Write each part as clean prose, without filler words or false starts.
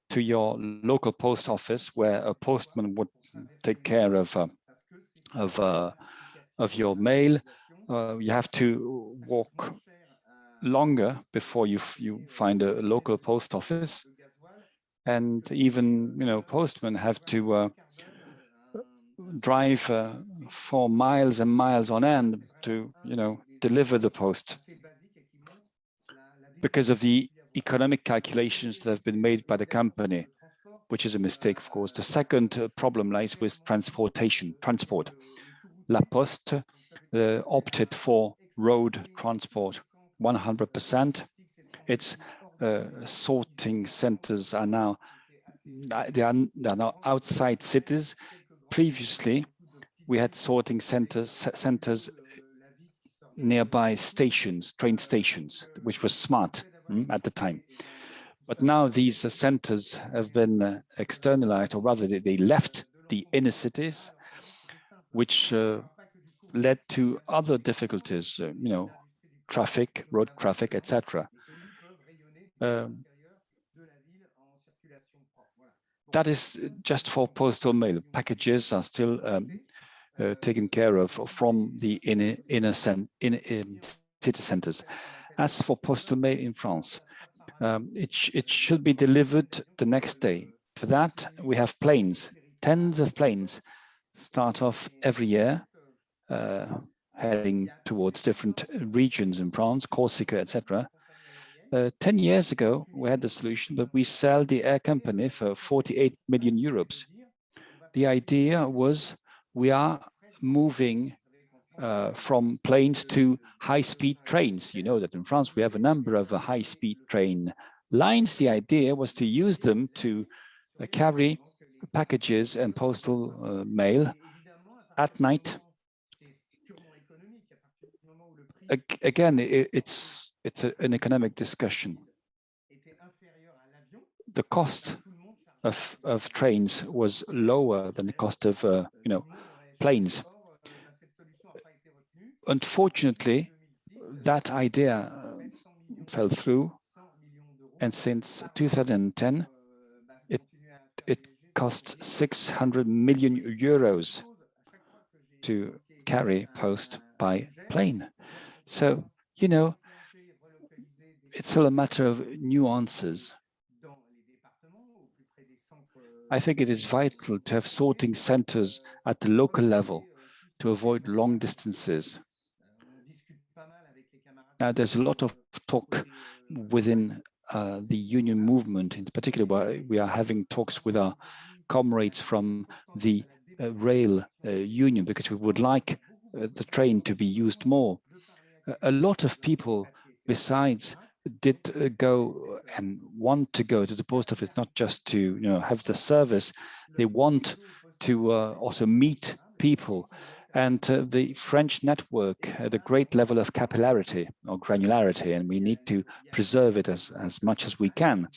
to your local post office, where a postman would take care of your mail. You have to walk longer before you find a local post office, and even postmen have to drive 4 miles and miles on end to deliver the post, because of the economic calculations that have been made by the company, which is a mistake, of course. The second problem lies with transport. La Poste opted for road transport 100%. Its sorting centers are now outside cities. Previously, we had sorting centers nearby stations, train stations, which was smart at the time. But now these centers have been externalized, or rather they left the inner cities, which led to other difficulties, traffic, road traffic, etc. That is just for postal mail. Packages are still taken care of from the inner city centers. As for postal mail in France, it should be delivered the next day. For that, we have planes. Tens of planes start off every year, heading towards different regions in France, Corsica, etc. 10 years ago, we had the solution, but we sell the air company for 48 million euros. The idea was we are moving from planes to high-speed trains. You know that in France, we have a number of high-speed train lines. The idea was to use them to carry packages and postal mail at night. Again, it's an economic discussion. The cost of trains was lower than the cost of planes. Unfortunately, that idea fell through, and since 2010, it cost 600 million euros to carry post by plane. So, it's all a matter of nuances. I think it is vital to have sorting centers at the local level to avoid long distances. Now, there's a lot of talk within the union movement, in particular, we are having talks with our comrades from the rail union, because we would like the train to be used more. A lot of people, besides, did go and want to go to the post office, not just to have the service. They want to also meet people. And the French network had a great level of capillarity or granularity, and we need to preserve it as much as we can.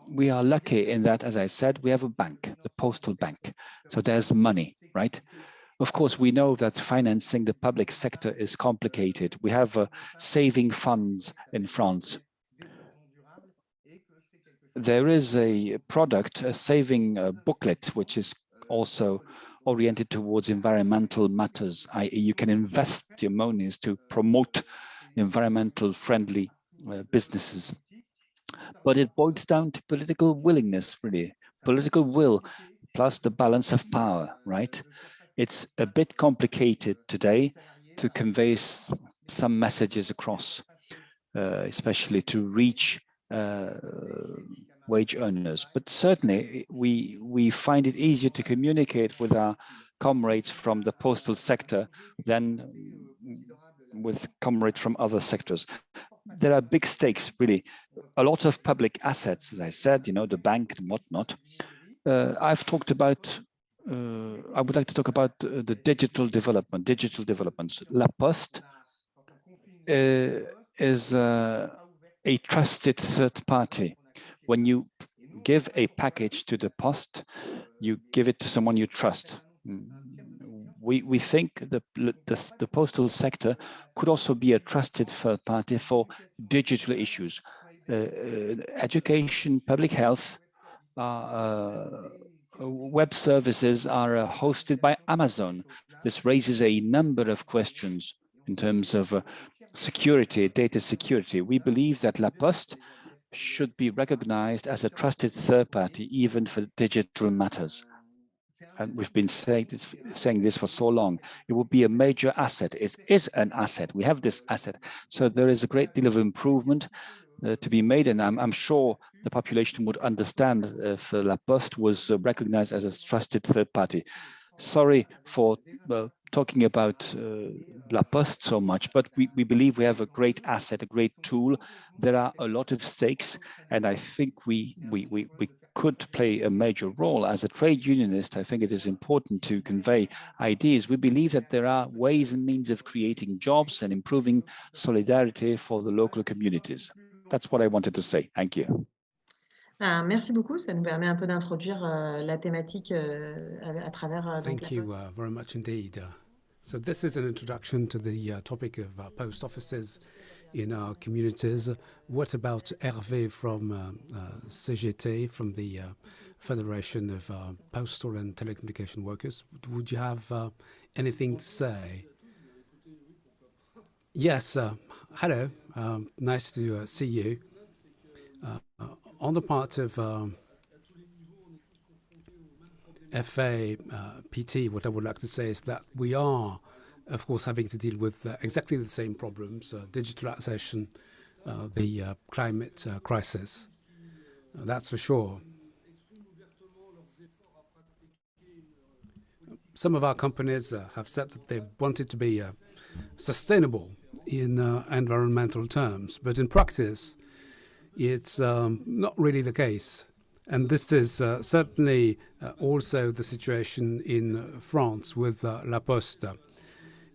We are lucky in that, as I said, we have a bank, the postal bank. So there's money, right? Of course, we know that financing the public sector is complicated. We have saving funds in France. There is a product, a saving booklet, which is also oriented towards environmental matters, i.e. you can invest your monies to promote environmental friendly businesses. But it boils down to political willingness, really. Political will plus the balance of power, right? It's a bit complicated today to convey some messages across, especially to reach wage earners. But certainly, we find it easier to communicate with our comrades from the postal sector than with comrades from other sectors. There are big stakes, really. A lot of public assets, as I said, the bank and whatnot. I've talked about I would like to talk about the digital developments. La Poste is a trusted third party. When you give a package to the post, you give it to someone you trust. We think the postal sector could also be a trusted third party for digital issues, education, public health, web services are hosted by Amazon. This raises a number of questions in terms of security, data security. We believe that La Poste should be recognized as a trusted third party, even for digital matters. And we've been saying this for so long. It will be a major asset. It is an asset. We have this asset. So there is a great deal of improvement to be made, and I'm sure the population would understand if La Poste was recognized as a trusted third party. Sorry for talking about La Poste so much, but we believe we have a great asset, a great tool. There are a lot of stakes, and I think we could play a major role. As a trade unionist, I think it is important to convey ideas. We believe that there are ways and means of creating jobs and improving solidarity for the local communities. That's what I wanted to say. Thank you. Merci beaucoup. Ça nous permet un peu d'introduire la thématique à travers. Thank you very much indeed. So this is an introduction to the topic of post offices in our communities. What about Hervé from CGT, from the Federation of Postal and Telecommunication Workers? Would you have anything to say? Yes, hello. Nice to see you. On the part of FAPT, what I would like to say is that we are, of course, having to deal with exactly the same problems, digitalization, the climate crisis. That's for sure. Some of our companies have said that they wanted to be sustainable in environmental terms, but in practice, it's not really the case. And this is certainly also the situation in France with La Poste.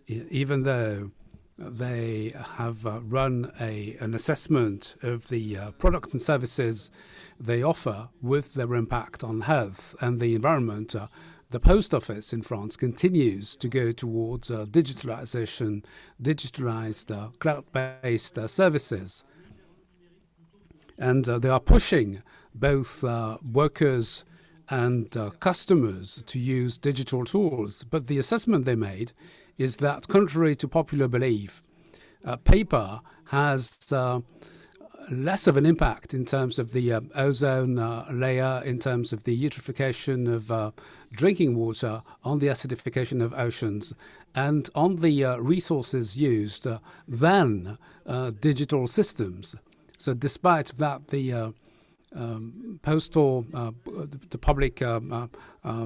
Even though they have run an assessment of the products and services they offer with their impact on health and the environment, the post office in France continues to go towards digitalization, digitalized cloud-based services. And they are pushing both workers and customers to use digital tools. But the assessment they made is that, contrary to popular belief, paper has less of an impact in terms of the ozone layer, in terms of the eutrophication of drinking water, on the acidification of oceans, and on the resources used than digital systems. So despite that, the public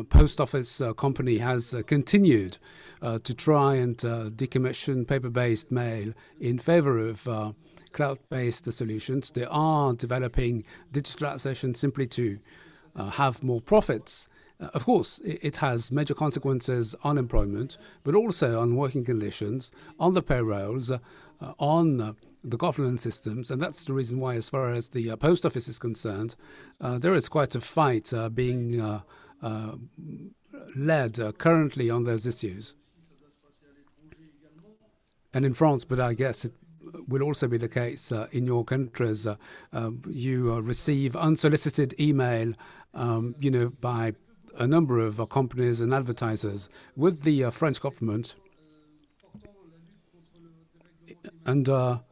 post office company has continued to try and decommission paper-based mail in favor of cloud-based solutions. They are developing digitalization simply to have more profits. Of course, it has major consequences on employment, but also on working conditions, on the payrolls, on the governance systems. And that's the reason why, as far as the post office is concerned, there is quite a fight being led currently on those issues. And in France, but I guess it will also be the case in your countries, you receive unsolicited email, by a number of companies and advertisers. With the French government and a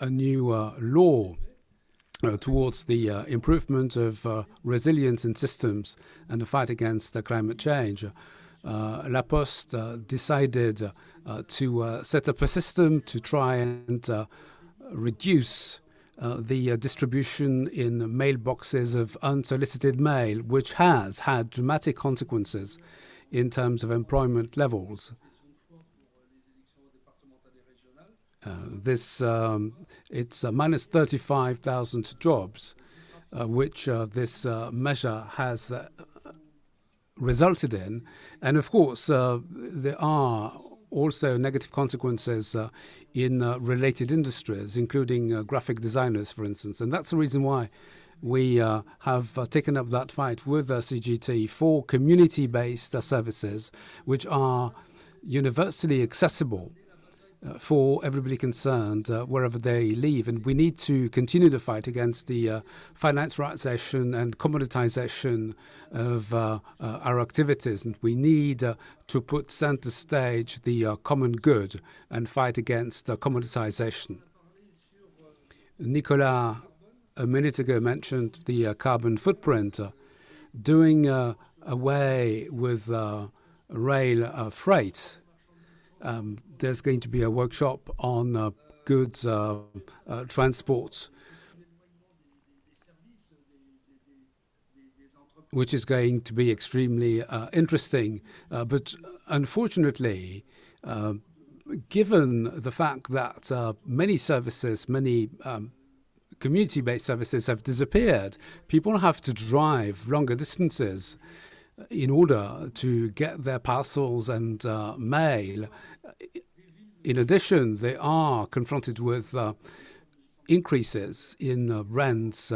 new law towards the improvement of resilience in systems and the fight against climate change, La Poste decided to set up a system to try and reduce the distribution in mailboxes of unsolicited mail, which has had dramatic consequences in terms of employment levels. It's minus 35,000 jobs, which this measure has resulted in. And of course, there are also negative consequences in related industries, including graphic designers, for instance. And that's the reason why we have taken up that fight with CGT for community-based services, which are universally accessible for everybody concerned wherever they live. And we need to continue the fight against the financialization and commoditization of our activities. And we need to put center stage the common good and fight against commoditization. Nicolas, a minute ago, mentioned the carbon footprint. Doing away with rail freight, there's going to be a workshop on goods transport, which is going to be extremely interesting. But unfortunately, given the fact that many services, many community-based services have disappeared, people have to drive longer distances in order to get their parcels and mail. In addition, they are confronted with increases in rents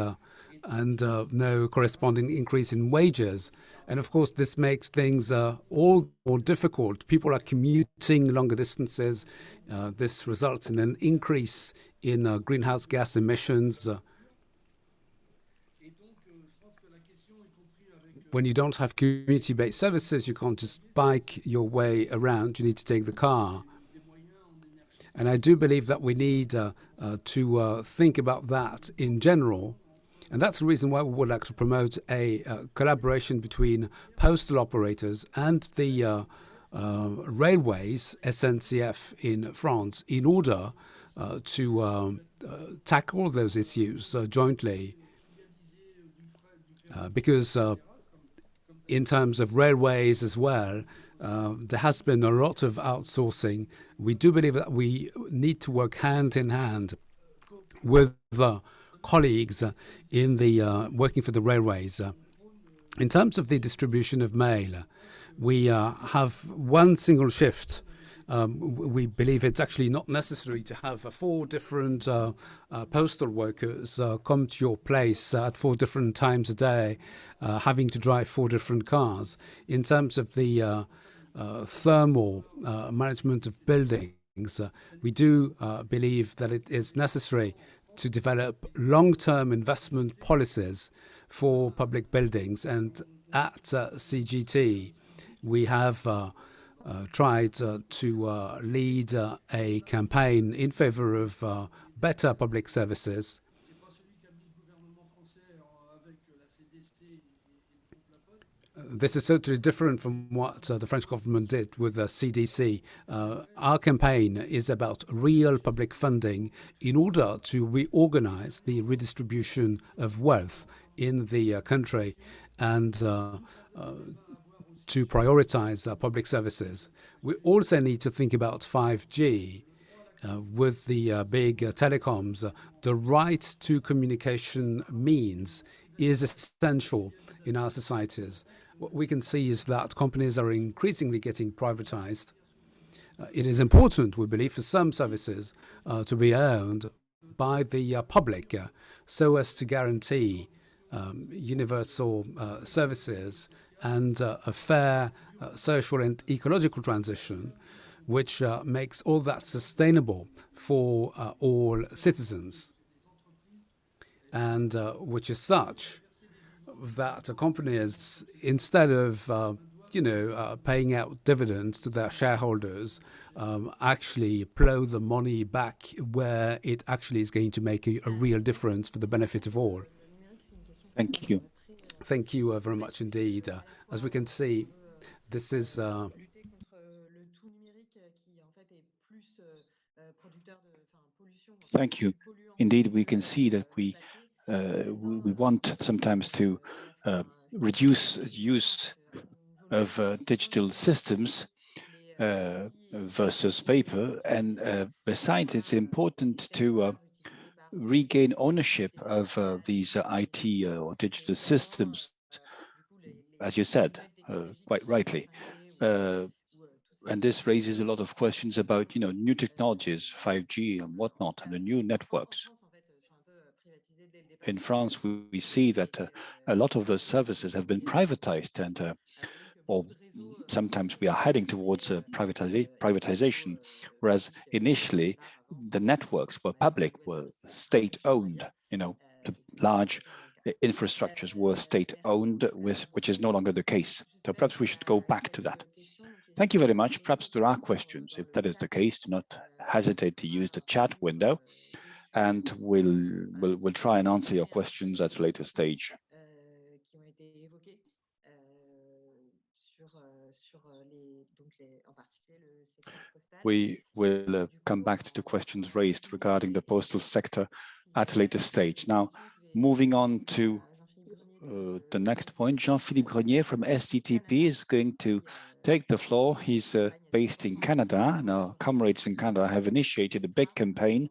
and no corresponding increase in wages. And of course, this makes things all more difficult. People are commuting longer distances. This results in an increase in greenhouse gas emissions. When you don't have community-based services, you can't just bike your way around. You need to take the car. And I do believe that we need to think about that in general. And that's the reason why we would like to promote a collaboration between postal operators and the railways, SNCF in France, in order to tackle those issues jointly. Because in terms of railways as well, there has been a lot of outsourcing. We do believe that we need to work hand in hand with colleagues in the working for the railways. In terms of the distribution of mail, we have one single shift. We believe it's actually not necessary to have 4 different postal workers come to your place at 4 different times a day, having to drive 4 different cars. In terms of the thermal management of buildings, we do believe that it is necessary to develop long-term investment policies for public buildings. And at CGT, we have tried to lead a campaign in favor of better public services. This is totally different from what the French government did with the CDC. Our campaign is about real public funding in order to reorganize the redistribution of wealth in the country and to prioritize public services. We also need to think about 5G with the big telecoms. The right to communication means is essential in our societies. What we can see is that companies are increasingly getting privatized. It is important, we believe, for some services to be owned by the public so as to guarantee universal services and a fair social and ecological transition, which makes all that sustainable for all citizens, and which is such that companies, instead of paying out dividends to their shareholders, actually plow the money back where it actually is going to make a real difference for the benefit of all. Thank you. Thank you very much indeed. As we can see, this is Thank you. Indeed, we can see that we want sometimes to reduce use of digital systems versus paper. And besides, it's important to regain ownership of these IT or digital systems, as you said, quite rightly. And this raises a lot of questions about, new technologies, 5G and whatnot, and the new networks. In France, we see that a lot of those services have been privatized, and or sometimes we are heading towards privatization, whereas initially the networks were public, were state-owned. The large infrastructures were state-owned, which is no longer the case. So perhaps we should go back to that. Thank you very much. Perhaps there are questions. If that is the case, do not hesitate to use the chat window, and we'll try and answer your questions at a later stage. We will come back to the questions raised regarding the postal sector at a later stage. Now, moving on to the next point, Jean-Philippe Grenier from SUD-PTT is going to take the floor. He's based in Canada, and our comrades in Canada have initiated a big campaign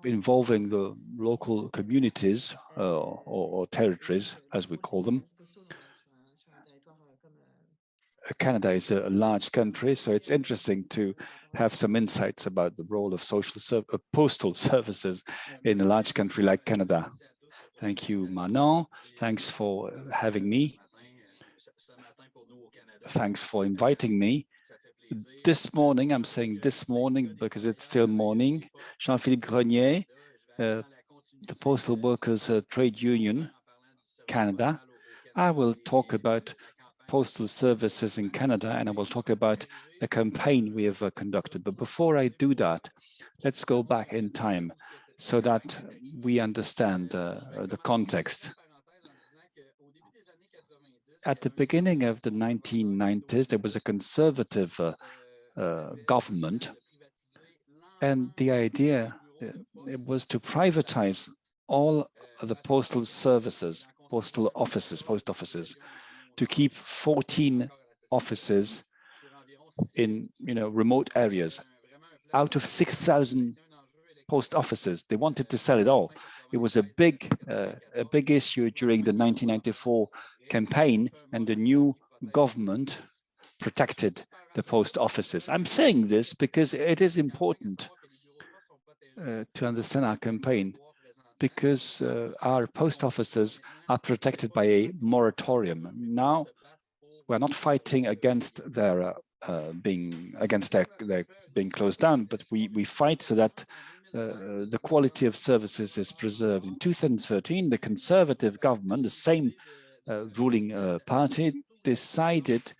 involving the local communities or territories, as we call them. Canada is a large country, so it's interesting to have some insights about the role of postal services in a large country like Canada. Thank you, Manon. Thanks for having me. Thanks for inviting me. This morning, I'm saying this morning because it's still morning, Jean-Philippe Grenier, the Postal Workers Trade Union, Canada. I will talk about postal services in Canada, and I will talk about a campaign we have conducted. But before I do that, let's go back in time so that we understand the context. At the beginning of the 1990s, there was a conservative government, and the idea it was to privatize all of the postal services, postal offices, post offices, to keep 14 offices in remote areas. Out of 6,000 post offices, they wanted to sell it all. It was a big issue during the 1994 campaign, and the new government protected the post offices. I'm saying this because it is important to understand our campaign, because our post offices are protected by a moratorium. Now, we're not fighting against their being closed down, but we fight so that the quality of services is preserved. In 2013, the conservative government, the same ruling party, decided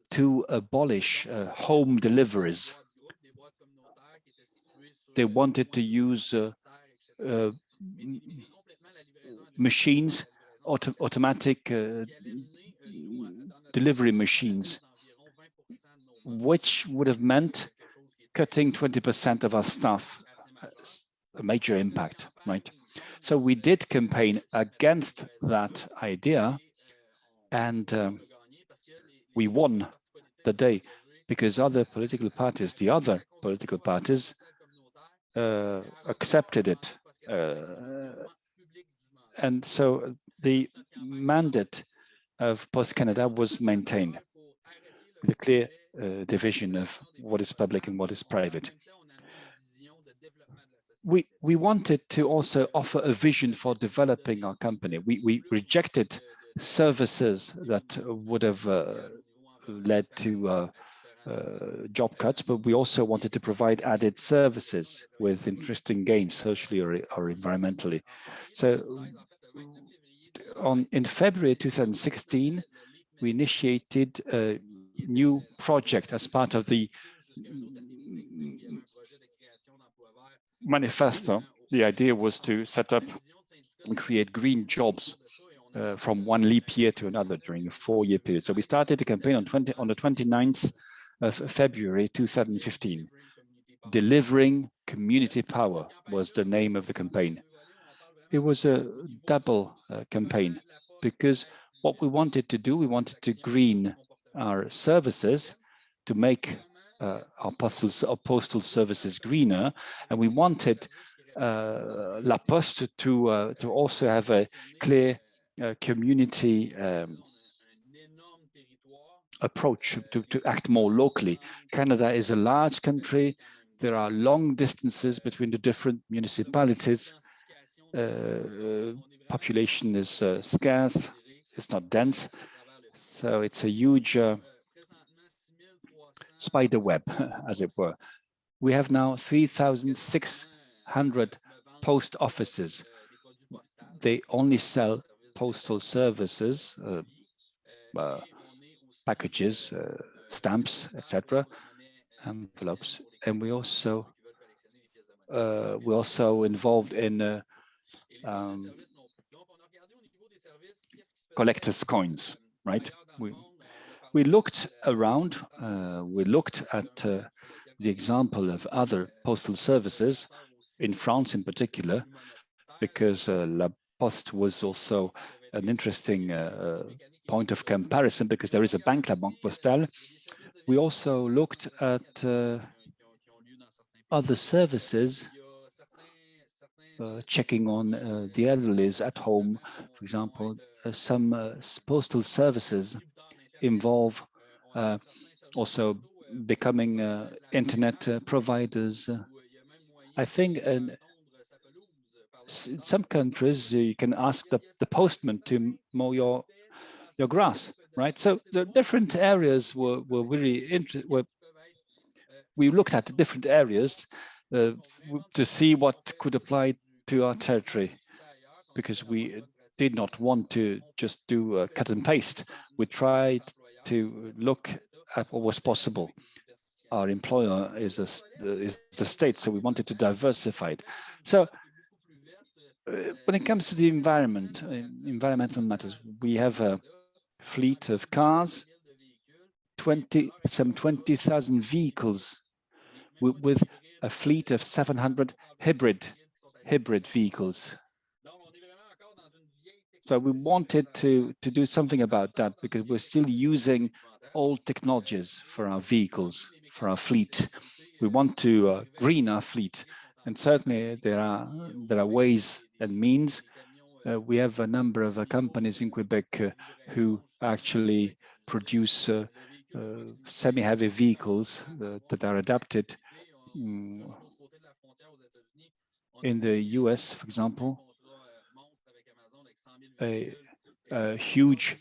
to abolish home deliveries. They wanted to use machines, automatic delivery machines, which would have meant cutting 20% of our staff, a major impact, right? So we did campaign against that idea, and we won the day because the other political parties accepted it. And so the mandate of Post Canada was maintained, the clear division of what is public and what is private. We wanted to also offer a vision for developing our company. We rejected services that would have led to job cuts, but we also wanted to provide added services with interesting gains socially or environmentally. So in February 2016, we initiated a new project as part of the manifesto. The idea was to set up and create green jobs from one leap year to another during a 4-year period. So we started the campaign on the 29th of February 2015. Delivering Community Power was the name of the campaign. It was a double campaign, because what we wanted to do, we wanted to green our services to make our postal services greener, and we wanted La Poste to also have a clear community approach, to act more locally. Canada is a large country. There are long distances between the different municipalities. Population is scarce, it's not dense. So it's a huge spider web, as it were. We have now 3,600 post offices. They only sell postal services, packages, stamps, etc., envelopes, and we're also involved in collectors' coins, right? We looked around, we looked at the example of other postal services in France in particular, because La Poste was also an interesting point of comparison, because there is a bank, La Banque Postale. We also looked at other services, checking on the elderlies at home. For example, some postal services involve also becoming internet providers. I think in some countries you can ask the postman to mow your grass, right? So the different areas were really interesting. We looked at different areas to see what could apply to our territory, because we did not want to just do cut and paste. We tried to look at what was possible. Our employer is the state, so we wanted to diversify it. So when it comes to the environment, environmental matters, we have a fleet of cars, some 20,000 vehicles, with a fleet of 700 hybrid vehicles. So we wanted to do something about that, because we're still using old technologies for our vehicles, for our fleet. We want to green our fleet, and certainly there are ways and means. We have a number of companies in Quebec who actually produce semi-heavy vehicles that are adapted. In the US, for example, a huge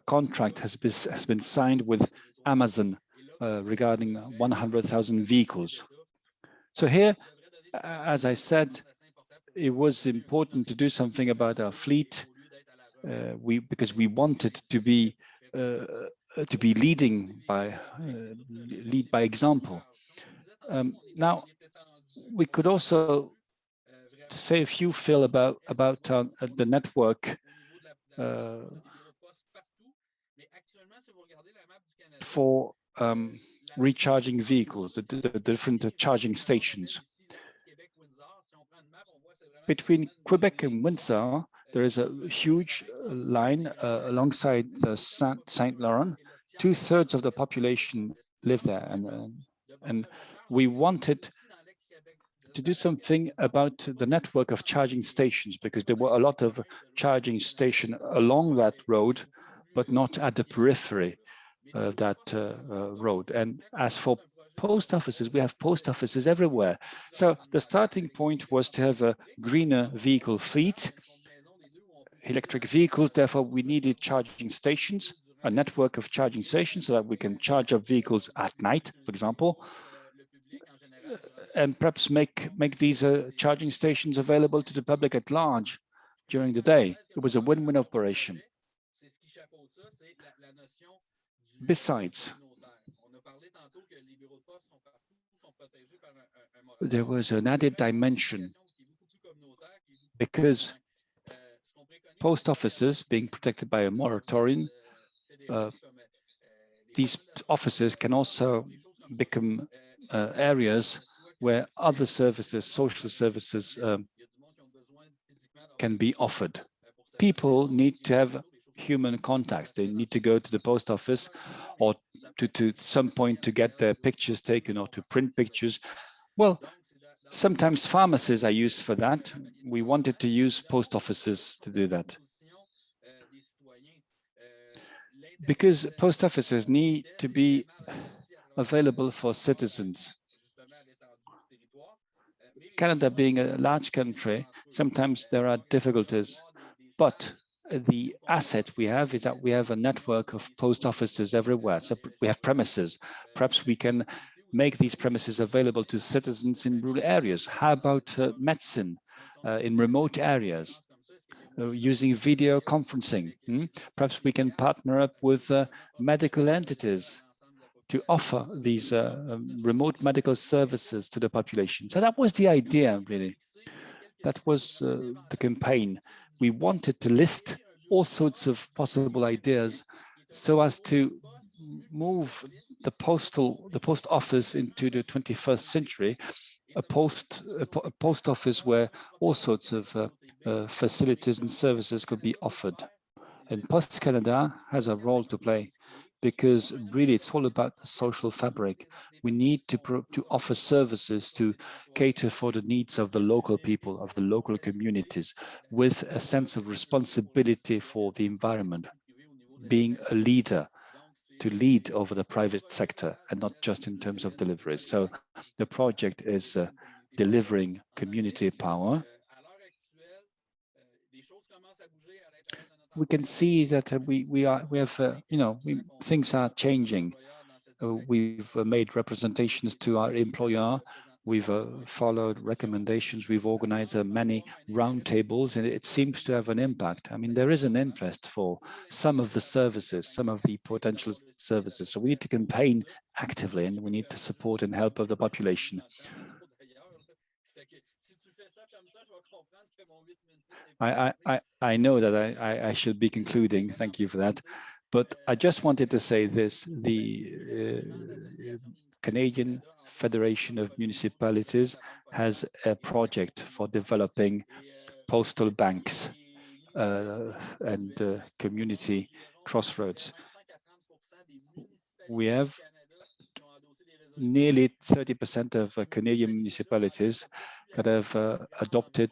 contract has been signed with Amazon regarding 100,000 vehicles. So here, as I said, it was important to do something about our fleet, because we wanted to be lead by example. Now, we could also say a few, Phil, about the network for recharging vehicles, the different charging stations. Between Quebec and Windsor, there is a huge line alongside the Saint Laurent. 2/3 of the population live there, and we wanted to do something about the network of charging stations, because there were a lot of charging stations along that road, but not at the periphery of that road. And as for post offices, we have post offices everywhere. So the starting point was to have a greener vehicle fleet, electric vehicles. Therefore, we needed charging stations, a network of charging stations, so that we can charge our vehicles at night, for example, and perhaps make these charging stations available to the public at large during the day. It was a win-win operation. Besides, there was an added dimension, because post offices being protected by a moratorium, these offices can also become areas where other services, social services, can be offered. People need to have human contact. They need to go to the post office or to some point to get their pictures taken or to print pictures. Well, sometimes pharmacies are used for that. We wanted to use post offices to do that, because post offices need to be available for citizens. Canada being a large country, sometimes there are difficulties, but the asset we have is that we have a network of post offices everywhere. So we have premises. Perhaps we can make these premises available to citizens in rural areas. How about medicine in remote areas? Using video conferencing. Perhaps we can partner up with medical entities to offer these remote medical services to the population. So that was the idea, really. That was the campaign. We wanted to list all sorts of possible ideas so as to move the post office into the 21st century, a post office where all sorts of facilities and services could be offered. And Post Canada has a role to play, because really it's all about the social fabric. We need to offer services to cater for the needs of the local people, of the local communities, with a sense of responsibility for the environment, being a leader, to lead over the private sector and not just in terms of deliveries. So the project is delivering community power. We can see that things are changing. We've made representations to our employer. We've followed recommendations. We've organized many roundtables, and it seems to have an impact. I mean, there is an interest for some of the services, some of the potential services. So we need to campaign actively, and we need to support and help of the population. I know that I should be concluding. Thank you for that. But I just wanted to say this: the Canadian Federation of Municipalities has a project for developing postal banks and community crossroads. We have nearly 30% of Canadian municipalities that have adopted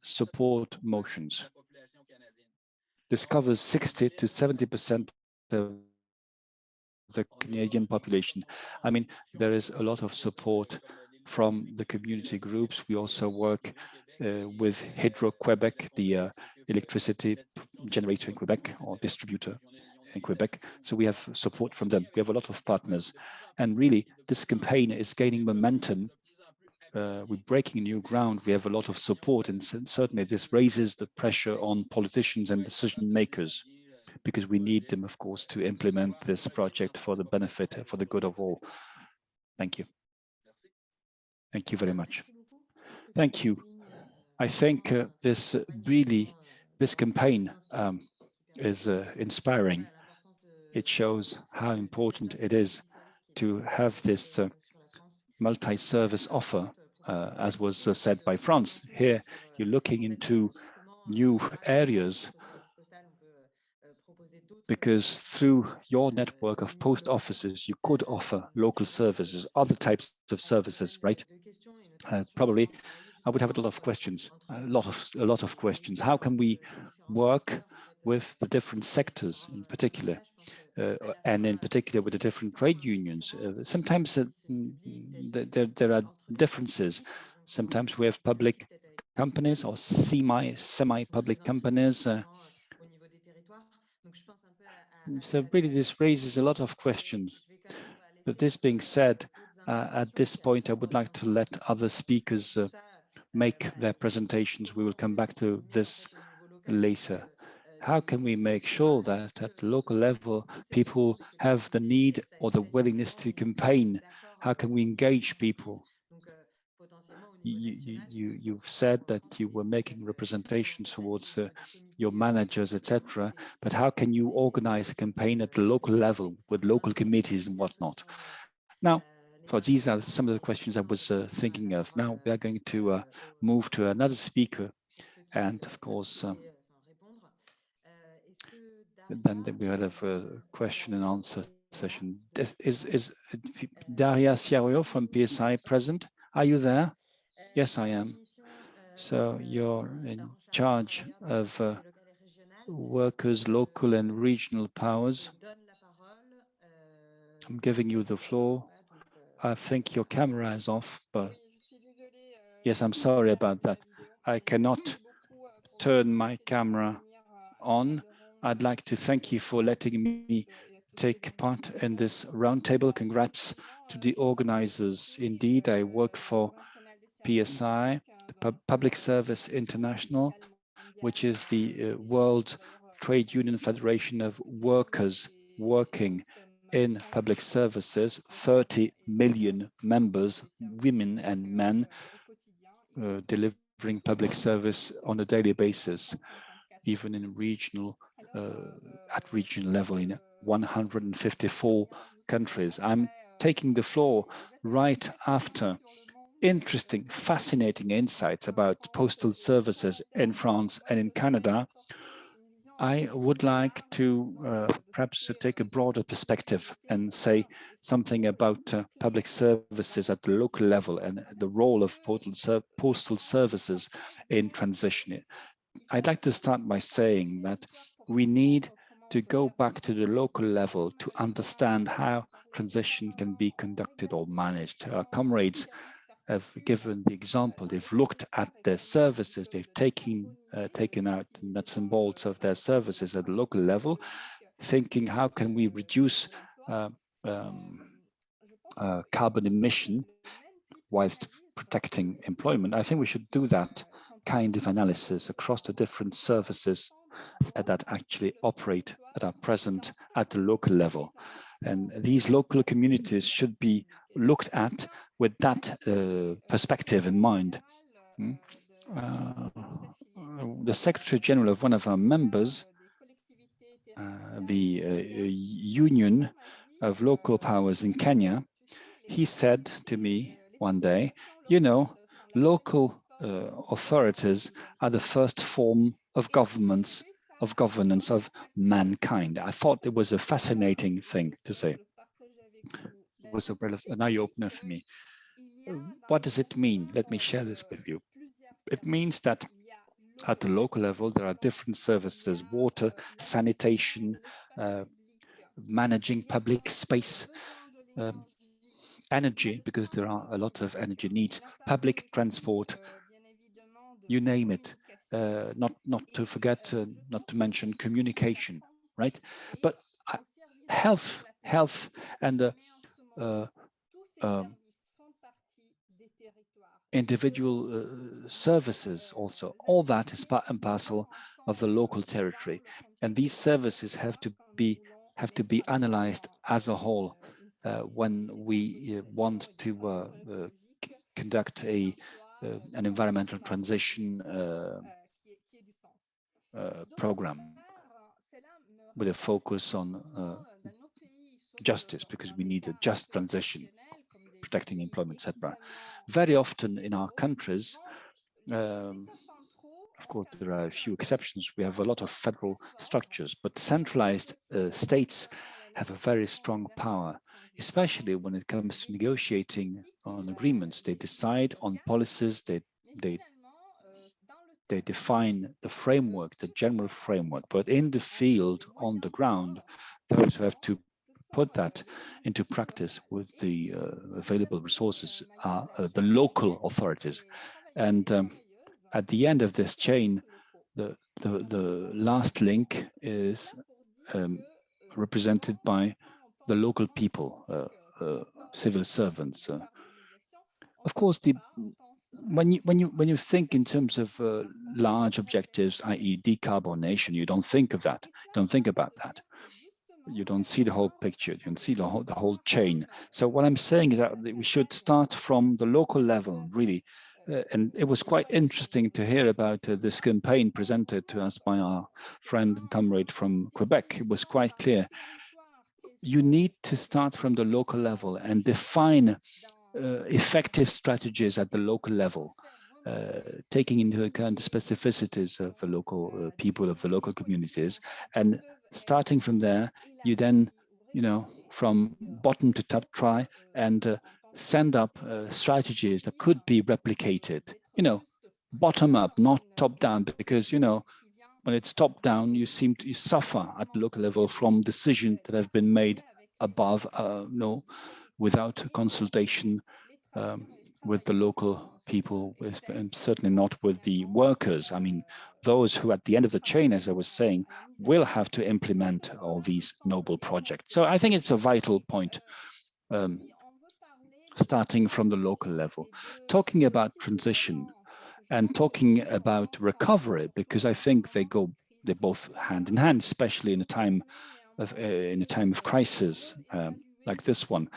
support motions. This covers 60 to 70% of the Canadian population. I mean, there is a lot of support from the community groups. We also work with Hydro-Quebec, the electricity generator in Quebec, or distributor in Quebec. So we have support from them. We have a lot of partners. And really, this campaign is gaining momentum. We're breaking new ground. We have a lot of support, and certainly this raises the pressure on politicians and decision makers, because we need them, of course, to implement this project for the benefit, for the good of all. Thank you. Thank you very much. Thank you. I think this campaign is inspiring. It shows how important it is to have this multi-service offer, as was said by France. Here, you're looking into new areas, because through your network of post offices, you could offer local services, other types of services, right? Probably, I would have a lot of questions, a lot of questions. How can we work with the different sectors in particular, and in particular with the different trade unions? Sometimes there are differences. Sometimes we have public companies or semi-public companies. So really, this raises a lot of questions. But this being said, at this point, I would like to let other speakers make their presentations. We will come back to this later. How can we make sure that at the local level, people have the need or the willingness to campaign? How can we engage people? You've said that you were making representations towards your managers, etc. But how can you organize a campaign at the local level with local committees and whatnot? Now, for these are some of the questions I was thinking of. Now we are going to move to another speaker, and of course, then we will have a question and answer session. Is Daria Ciario from PSI present? Are you there? Yes, I am. So you're in charge of workers, local and regional powers. I'm giving you the floor. I think your camera is off, but yes, I'm sorry about that. I cannot turn my camera on, I'd like to thank you for letting me take part in this roundtable. Congrats to the organizers. Indeed, I work for PSI, the Public Service International, which is the World Trade Union Federation of Workers working in public services, 30 million members, women and men, delivering public service on a daily basis, even in regional, at regional level in 154 countries. I'm taking the floor right after interesting, fascinating insights about postal services in France and in Canada. I would like to perhaps take a broader perspective and say something about public services at the local level and the role of postal services in transition. I'd like to start by saying that we need to go back to the local level to understand how transition can be conducted or managed. Our comrades have given the example. They've looked at their services. They've taken out the nuts and bolts of their services at the local level, thinking how can we reduce carbon emission whilst protecting employment. I think we should do that kind of analysis across the different services that actually operate, that are present at the local level. And these local communities should be looked at with that perspective in mind. The Secretary General of one of our members, the Union of Local Powers in Kenya, he said to me one day, you know, local authorities are the first form of governance of mankind. I thought it was a fascinating thing to say. It was an eye-opener for me. What does it mean? Let me share this with you. It means that at the local level, there are different services, water, sanitation, managing public space, energy, because there are a lot of energy needs, public transport, you name it, not to forget, not to mention communication, right? But health and individual services also, all that is part and parcel of the local territory. And these services have to be analyzed as a whole when we want to conduct an environmental transition program with a focus on justice, because we need a just transition, protecting employment, etc. Very often in our countries, of course, there are a few exceptions. We have a lot of federal structures, but centralized states have a very strong power, especially when it comes to negotiating on agreements. They decide on policies, they define the framework, the general framework, but in the field, on the ground, those who have to put that into practice with the available resources are the local authorities. And at the end of this chain, the last link is represented by the local people, civil servants. Of course, when you think in terms of large objectives, i.e., decarbonation, you don't think of that. You don't think about that. You don't see the whole picture. You don't see the whole chain. So what I'm saying is that we should start from the local level, really. And it was quite interesting to hear about this campaign presented to us by our friend and comrade from Quebec. It was quite clear. You need to start from the local level and define effective strategies at the local level, taking into account the specificities of the local people, of the local communities. And starting from there, you then, from bottom to top, try and send up strategies that could be replicated, bottom up, not top down, because, when it's top down, you seem to suffer at the local level from decisions that have been made above, without consultation with the local people, and certainly not with the workers. I mean, those who at the end of the chain, as I was saying, will have to implement all these noble projects. So I think it's a vital point, starting from the local level, talking about transition and talking about recovery, because I think they're both hand in hand, especially in a time of crisis like this one.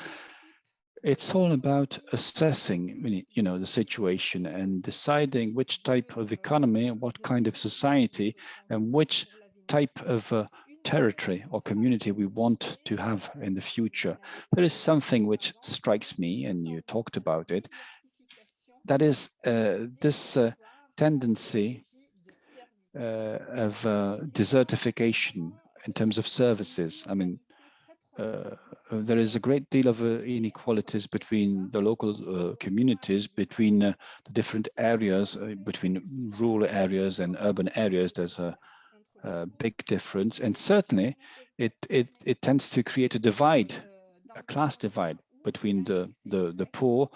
It's all about assessing, the situation and deciding which type of economy, what kind of society, and which type of territory or community we want to have in the future. There is something which strikes me, and you talked about it, that is this tendency of desertification in terms of services. I mean, there is a great deal of inequalities between the local communities, between the different areas, between rural areas and urban areas. There's a big difference, and certainly it tends to create a divide, a class divide between the poor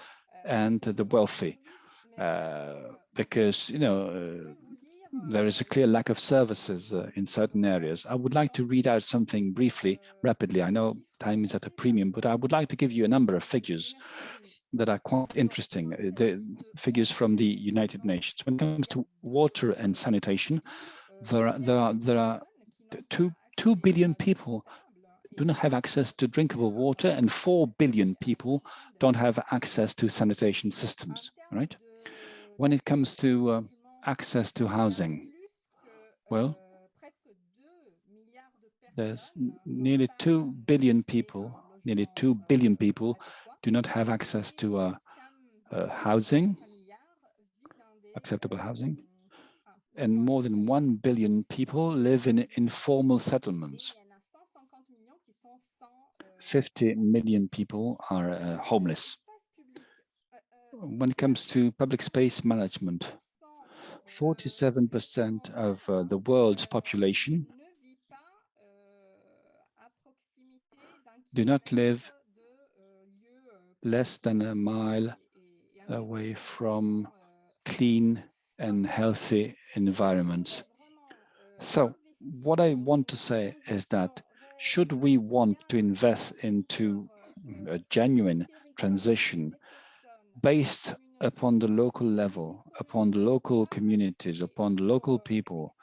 and the wealthy, because there is a clear lack of services in certain areas. I would like to read out something briefly, rapidly. I know time is at a premium, but I would like to give you a number of figures that are quite interesting. The figures from the United Nations. When it comes to water and sanitation, there are 2 billion people do not have access to drinkable water, and 4 billion people don't have access to sanitation systems, right? When it comes to access to housing, well, there's nearly 2 billion people, do not have access to housing, acceptable housing, and more than 1 billion people live in informal settlements. 50 million people are homeless. When it comes to public space management, 47% of the world's population do not live less than a mile away from clean and healthy environments. So what I want to say is that should we want to invest into a genuine transition based upon the local level, upon the local communities, upon the local people,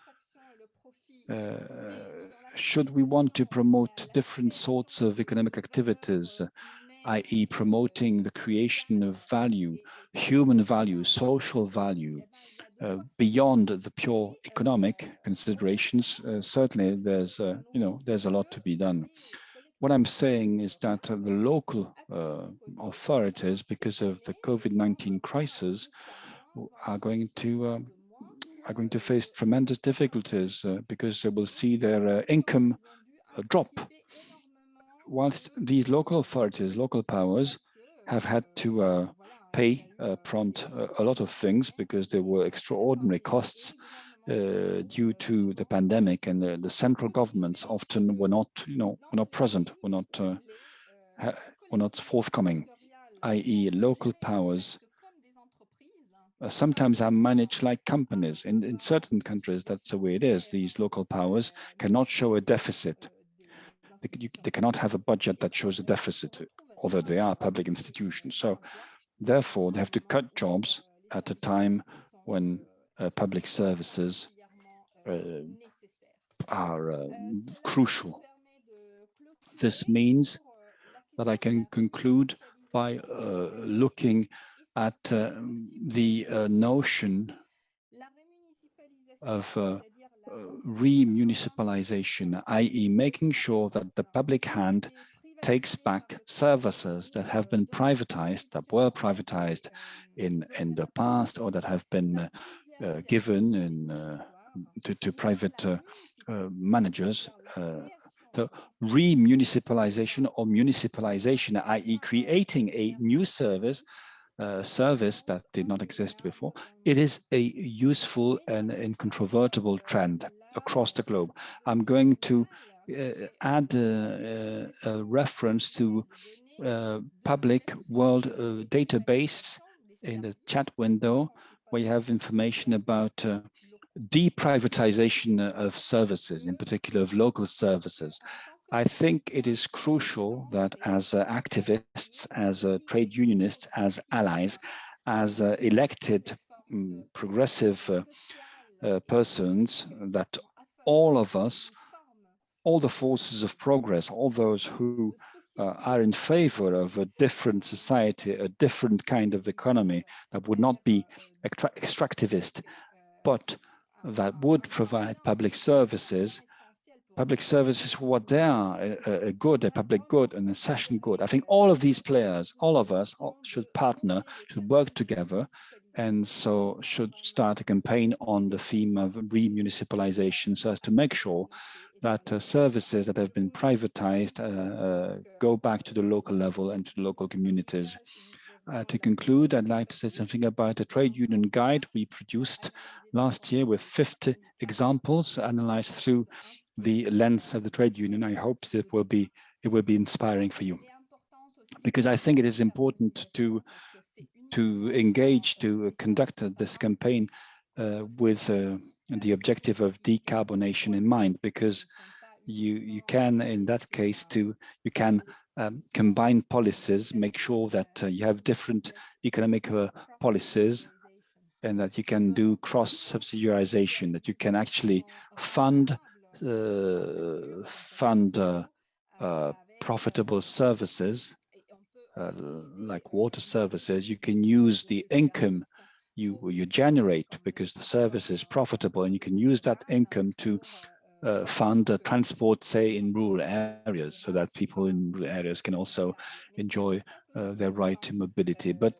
should we want to promote different sorts of economic activities, i.e. promoting the creation of value, human value, social value, beyond the pure economic considerations? Certainly there's a lot to be done. What I'm saying is that the local authorities, because of the COVID-19 crisis, are going to face tremendous difficulties because they will see their income drop. Whilst these local authorities, local powers, have had to pay upfront a lot of things because there were extraordinary costs due to the pandemic, and the central governments often were not present, were not forthcoming, i.e. local powers sometimes are managed like companies. In certain countries, that's the way it is. These local powers cannot show a deficit. They cannot have a budget that shows a deficit, although they are public institutions. So therefore, they have to cut jobs at a time when public services are crucial. This means that I can conclude by looking at the notion of remunicipalization, i.e. making sure that the public hand takes back services that have been privatized, that were privatized in the past, or that have been given to private managers. So remunicipalization or municipalization, i.e. creating a new service that did not exist before, it is a useful and incontrovertible trend across the globe. I'm going to add a reference to public world database in the chat window where you have information about deprivatization of services, in particular of local services. I think it is crucial that as activists, as trade unionists, as allies, as elected progressive persons, that all of us, all the forces of progress, all those who are in favor of a different society, a different kind of economy that would not be extractivist, but that would provide public services what they are, a good, a public good, an essential good. I think all of these players, all of us should partner, should work together, and so should start a campaign on the theme of remunicipalization so as to make sure that services that have been privatized go back to the local level and to the local communities. To conclude, I'd like to say something about a trade union guide we produced last year with 50 examples analyzed through the lens of the trade union. I hope it will be inspiring for you, because I think it is important to engage, to conduct this campaign with the objective of decarbonation in mind, because you can, in that case, you can combine policies, make sure that you have different economic policies, and that you can do cross-subsidiarization, that you can actually fund profitable services like water services. You can use the income you generate because the service is profitable, and you can use that income to fund transport, say, in rural areas, so that people in rural areas can also enjoy their right to mobility. But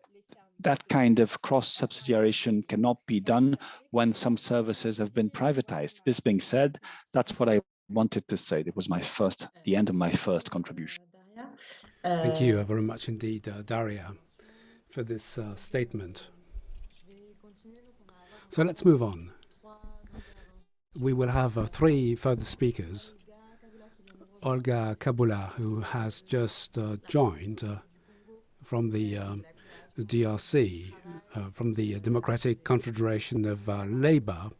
that kind of cross-subsidiation cannot be done when some services have been privatized. This being said, that's what I wanted to say. It was the end of my first contribution. Thank you very much indeed, Daria, for this statement. So let's move on. We will have 3 further speakers. Olga Kabula, who has just joined from the DRC, from the Democratic Confederation of Labour.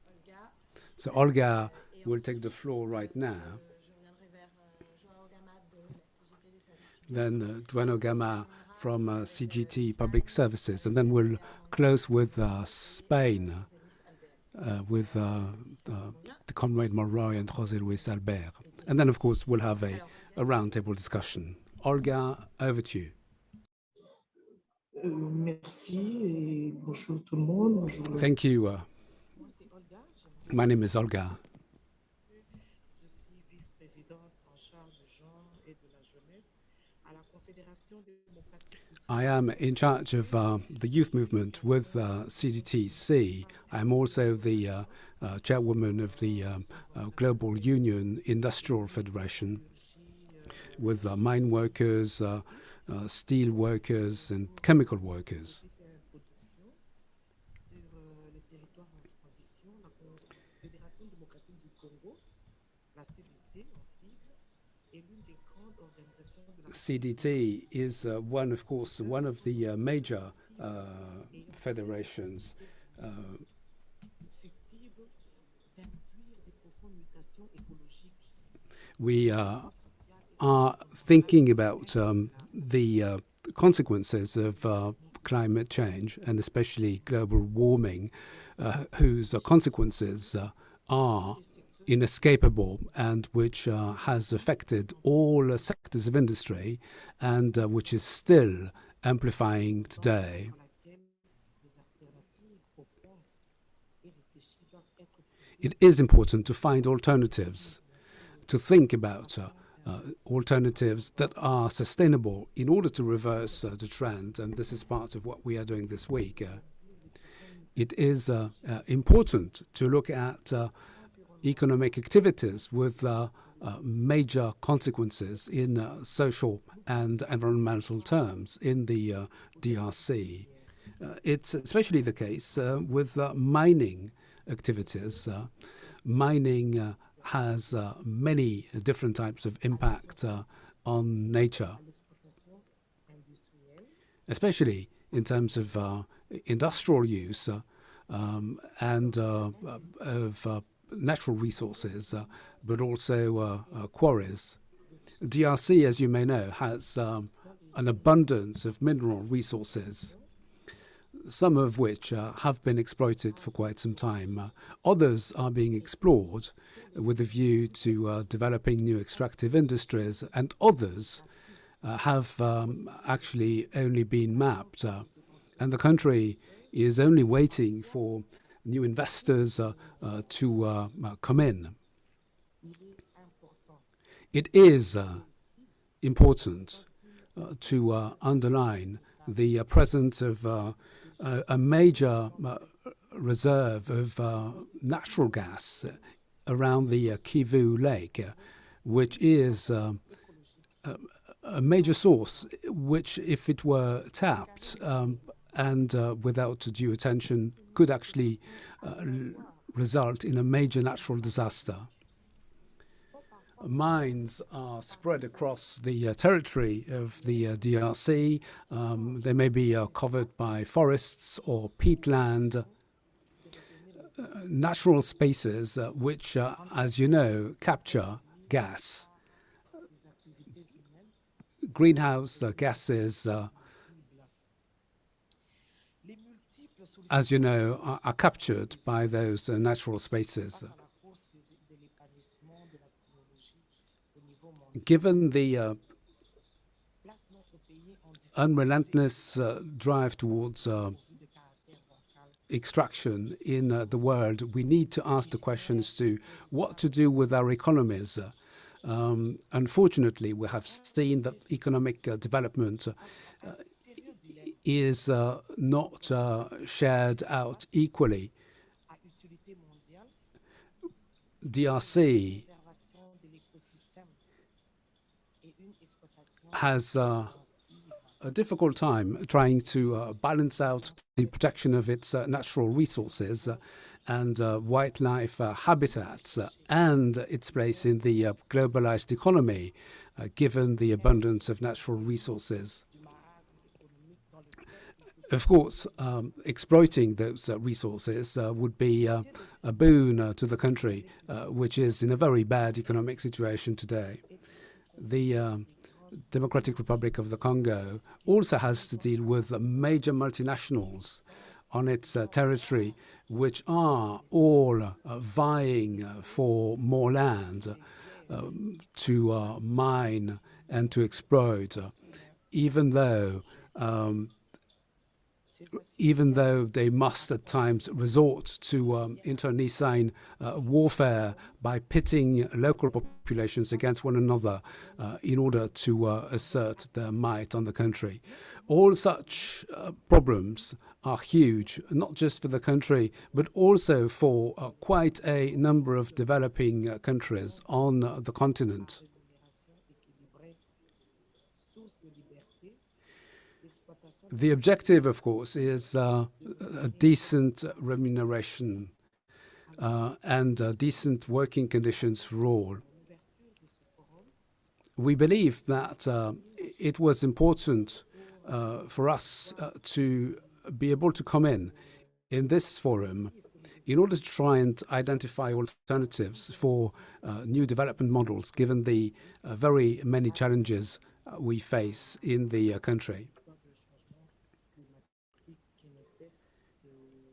So Olga will take the floor right now. Then Duano Gama from CGT Public Services, and then we'll close with Spain, with the Comrade Monroy and José Luis Albert. And then, of course, we'll have a roundtable discussion. Olga, over to you. Merci et bonjour tout le monde. Bonjour. Thank you. My name is Olga. Je suis vice-présidente en charge du genre et de la jeunesse à la Confédération démocratique. I am in charge of the youth movement with CDT-C. I'm also the chairwoman of the Global Union Industrial Federation with mine workers, steel workers, and chemical workers. CDT is one of the major federations. We are thinking about the consequences of climate change, and especially global warming, whose consequences are inescapable and which has affected all sectors of industry and which is still amplifying today. It is important to find alternatives, to think about alternatives that are sustainable in order to reverse the trend, and this is part of what we are doing this week. It is important to look at economic activities with major consequences in social and environmental terms in the DRC. It's especially the case with mining activities. Mining has many different types of impact on nature, especially in terms of industrial use and of natural resources, but also quarries. DRC, as you may know, has an abundance of mineral resources, some of which have been exploited for quite some time. Others are being explored with a view to developing new extractive industries, and others have actually only been mapped. And the country is only waiting for new investors to come in. It is important to underline the presence of a major reserve of natural gas around the Kivu Lake, which is a major source, which, if it were tapped and without due attention, could actually result in a major natural disaster. Mines are spread across the territory of the DRC. They may be covered by forests or peatland, natural spaces which, as you know, capture gas. Greenhouse gases, as you know, are captured by those natural spaces. Given the unrelentless drive towards extraction in the world, we need to ask the question as to what to do with our economies. Unfortunately, we have seen that economic development is not shared out equally. DRC has a difficult time trying to balance out the protection of its natural resources and wildlife habitats and its place in the globalized economy, given the abundance of natural resources. Of course, exploiting those resources would be a boon to the country, which is in a very bad economic situation today. The Democratic Republic of the Congo also has to deal with major multinationals on its territory, which are all vying for more land to mine and to exploit, even though they must at times resort to internecine warfare by pitting local populations against one another in order to assert their might on the country. All such problems are huge, not just for the country, but also for quite a number of developing countries on the continent. The objective, of course, is a decent remuneration and decent working conditions for all. We believe that it was important for us to be able to come in this forum in order to try and identify alternatives for new development models, given the very many challenges we face in the country,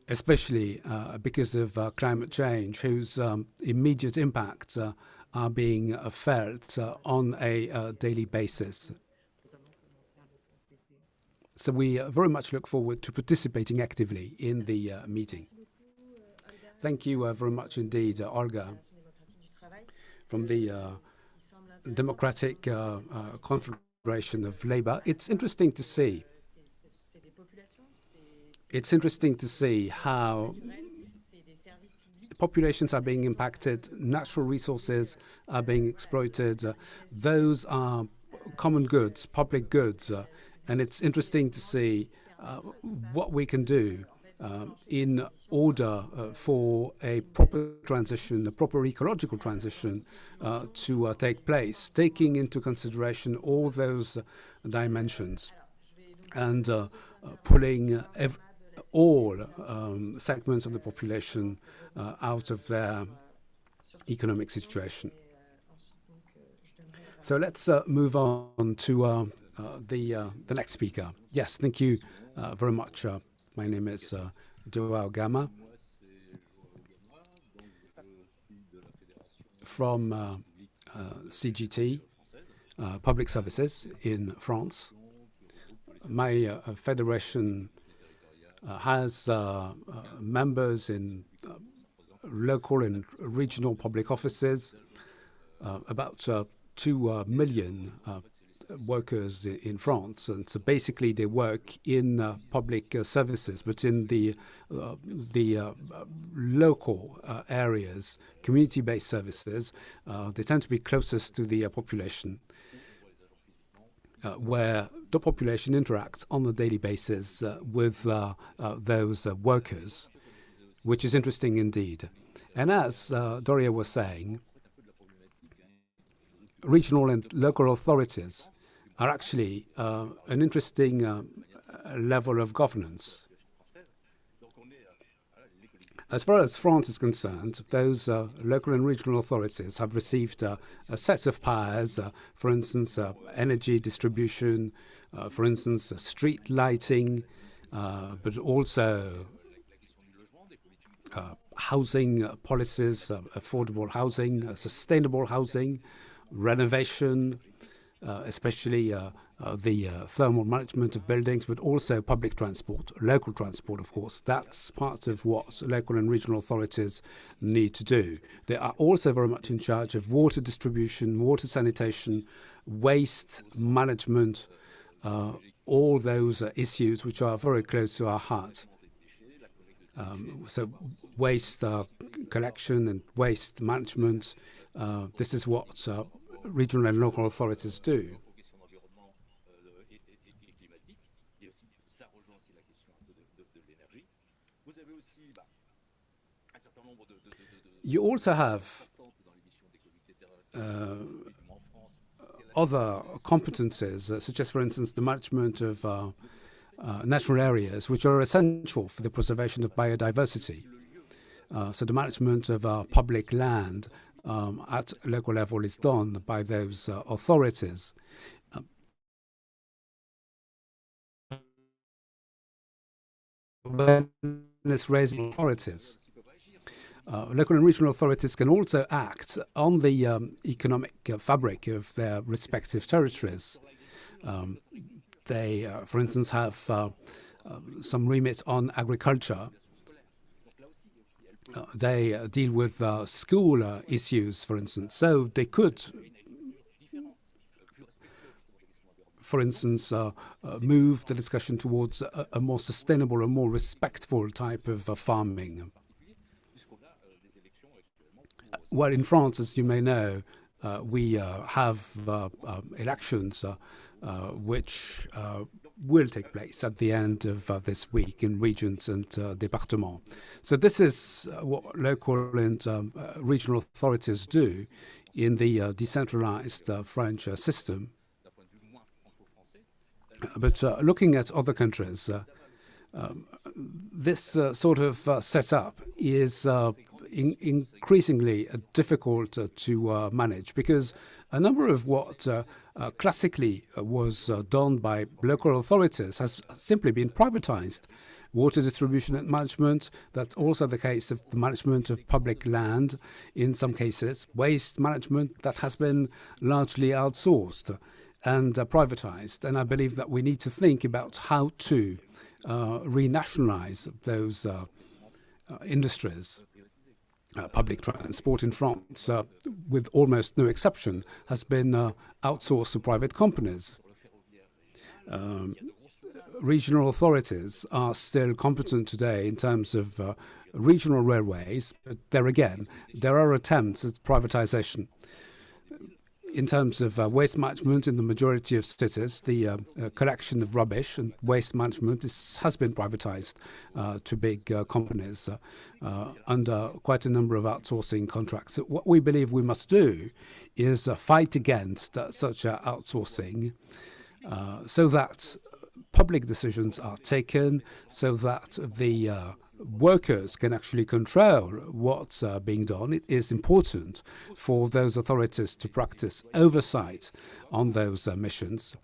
especially because of climate change, whose immediate impacts are being felt on a daily basis. So we very much look forward to participating actively in the meeting. Thank you very much indeed, Olga, from the Democratic Confederation of Labour. It's interesting to see. It's interesting to see how populations are being impacted, natural resources are being exploited. Those are common goods, public goods, and it's interesting to see what we can do in order for a proper transition, a proper ecological transition to take place, taking into consideration all those dimensions and pulling all segments of the population out of their economic situation. So let's move on to the next speaker. Yes, thank you very much. My name is Joao Gama from CGT, Public Services in France. My federation has members in local and regional public offices, about 2 million workers in France, and so basically they work in public services, but in the local areas, community-based services, they tend to be closest to the population, where the population interacts on a daily basis with those workers, which is interesting indeed. And as Doria was saying, regional and local authorities are actually an interesting level of governance. As far as France is concerned, those local and regional authorities have received a set of powers, for instance, energy distribution, for instance, street lighting, but also housing policies, affordable housing, sustainable housing, renovation, especially the thermal management of buildings, but also public transport, local transport, of course. That's part of what local and regional authorities need to do. They are also very much in charge of water distribution, water sanitation, waste management, all those issues which are very close to our heart. So waste collection and waste management, this is what regional and local authorities do. You also have other competences, such as, for instance, the management of natural areas, which are essential for the preservation of biodiversity. So the management of public land at local level is done by those authorities. Awareness-raising authorities. Local and regional authorities can also act on the economic fabric of their respective territories. They, for instance, have some remit on agriculture. They deal with school issues, for instance. So they could, for instance, move the discussion towards a more sustainable, a more respectful type of farming. Well, in France, as you may know, we have elections which will take place at the end of this week in regions and départements. So this is what local and regional authorities do in the decentralized French system. But looking at other countries, this sort of setup is increasingly difficult to manage, because a number of what classically was done by local authorities has simply been privatized. Water distribution and management, that's also the case of the management of public land in some cases. Waste management, that has been largely outsourced and privatized. And I believe that we need to think about how to renationalize those industries. Public transport in France, with almost no exception, has been outsourced to private companies. Regional authorities are still competent today in terms of regional railways, but there again, there are attempts at privatization. In terms of waste management in the majority of cities, the collection of rubbish and waste management has been privatized to big companies under quite a number of outsourcing contracts. So what we believe we must do is fight against such outsourcing so that public decisions are taken so that the workers can actually control what's being done. It is important for those authorities to practice oversight on those missions.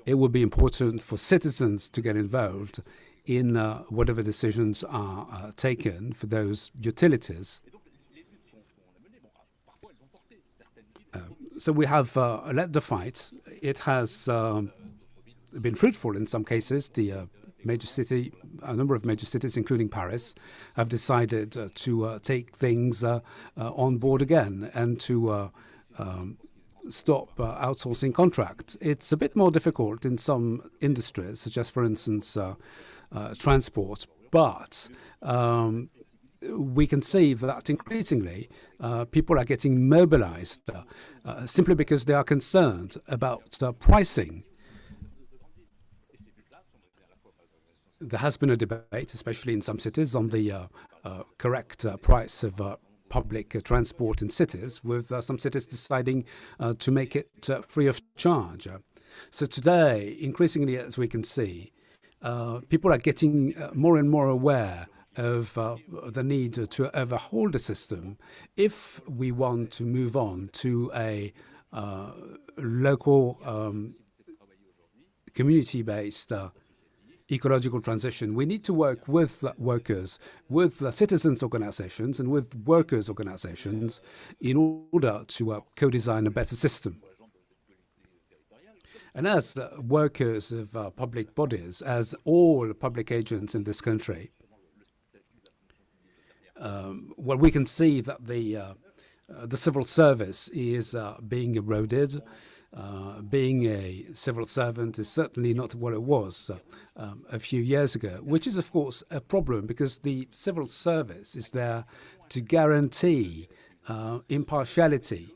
It would be important for citizens to get involved in whatever decisions are taken for those utilities. So we have led the fight. It has been fruitful in some cases. A number of major cities, including Paris, have decided to take things on board again and to stop outsourcing contracts. It's a bit more difficult in some industries, such as, for instance, transport, but we can see that increasingly people are getting mobilized simply because they are concerned about pricing. There has been a debate, especially in some cities, on the correct price of public transport in cities, with some cities deciding to make it free of charge. So today, increasingly, as we can see, people are getting more and more aware of the need to overhaul the system if we want to move on to a local community-based ecological transition. We need to work with workers, with citizens' organizations, and with workers' organizations in order to co-design a better system. And as workers of public bodies, as all public agents in this country, well, we can see that the civil service is being eroded. Being a civil servant is certainly not what it was a few years ago, which is, of course, a problem because the civil service is there to guarantee impartiality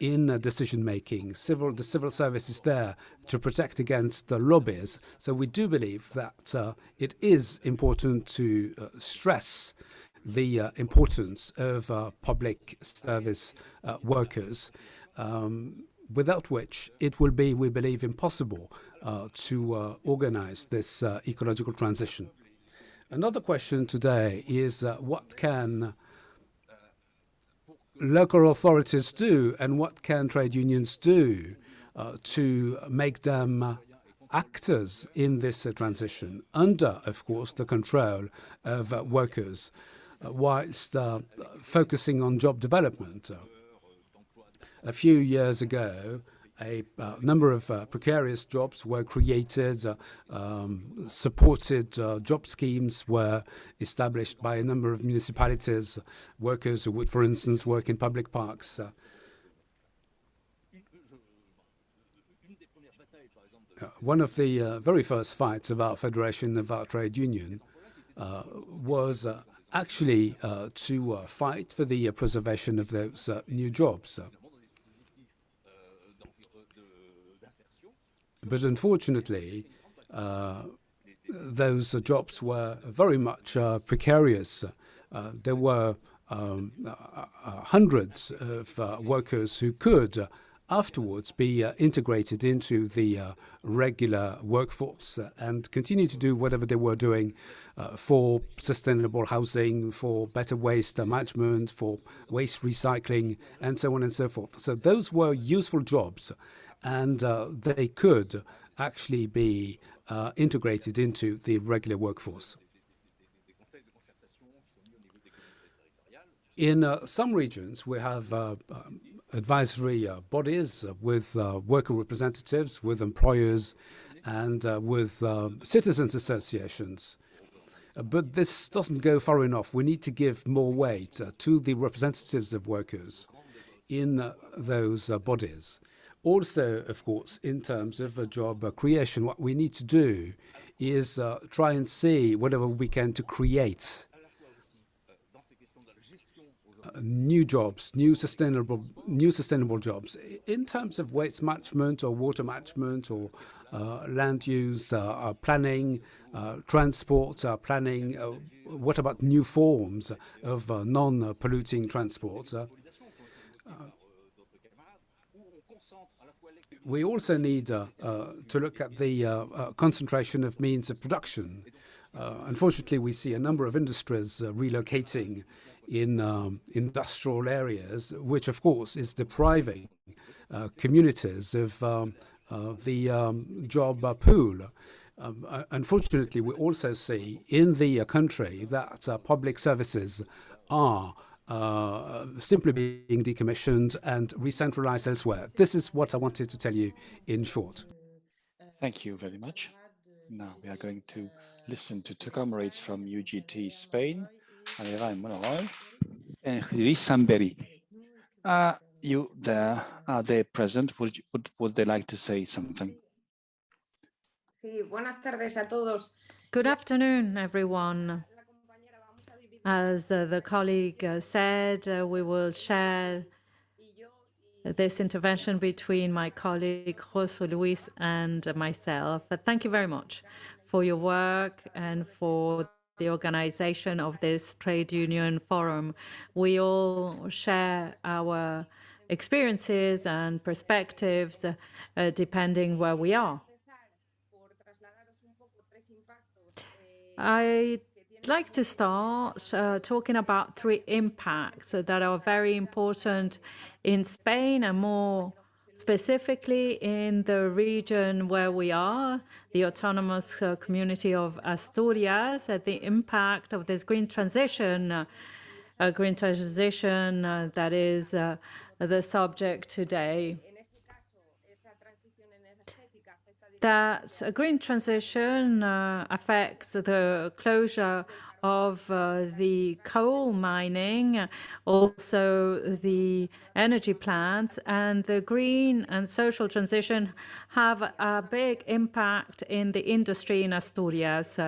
in decision-making. The civil service is there to protect against lobbies. So we do believe that it is important to stress the importance of public service workers, without which it will be, we believe, impossible to organize this ecological transition. Another question today is what can local authorities do and what can trade unions do to make them actors in this transition under, of course, the control of workers, whilst focusing on job development. A few years ago, a number of precarious jobs were created, supported job schemes were established by a number of municipalities, workers who would, for instance, work in public parks. One of the very first fights of our Federation of our Trade Union was actually to fight for the preservation of those new jobs. But unfortunately, those jobs were very much precarious. There were hundreds of workers who could afterwards be integrated into the regular workforce and continue to do whatever they were doing for sustainable housing, for better waste management, for waste recycling, and so on and so forth. So those were useful jobs, and they could actually be integrated into the regular workforce. In some regions, we have advisory bodies with worker representatives, with employers, and with citizens' associations. But this doesn't go far enough. We need to give more weight to the representatives of workers in those bodies. Also, of course, in terms of job creation, what we need to do is try and see whatever we can to create new jobs, new sustainable jobs. In terms of waste management or water management or land use planning, transport planning, what about new forms of non-polluting transport? we also need to look at the concentration of means of production. Unfortunately, we see a number of industries relocating in industrial areas, which of course is depriving communities of the job pool. Unfortunately, we also see in the country that public services are simply being decommissioned and re-centralized elsewhere. This is what I wanted to tell you in short. Thank you very much. Now we are going to listen to two comrades from UGT Spain, Alira Monoroy and Luis Samberi. Are you there? Are they present? Would they like to say something? Good afternoon, everyone. As the colleague said, we will share this intervention between my colleague José Luis and myself. Thank you very much for your work and for the organization of this trade union forum. We all share our experiences and perspectives depending where we are. I'd like to start talking about three impacts that are very important in Spain and more specifically in the region where we are, the autonomous community of Asturias, the impact of this green transition that is the subject today. That green transition affects the closure of the coal mining, also the energy plants, and the green and social transition have a big impact in the industry in Asturias.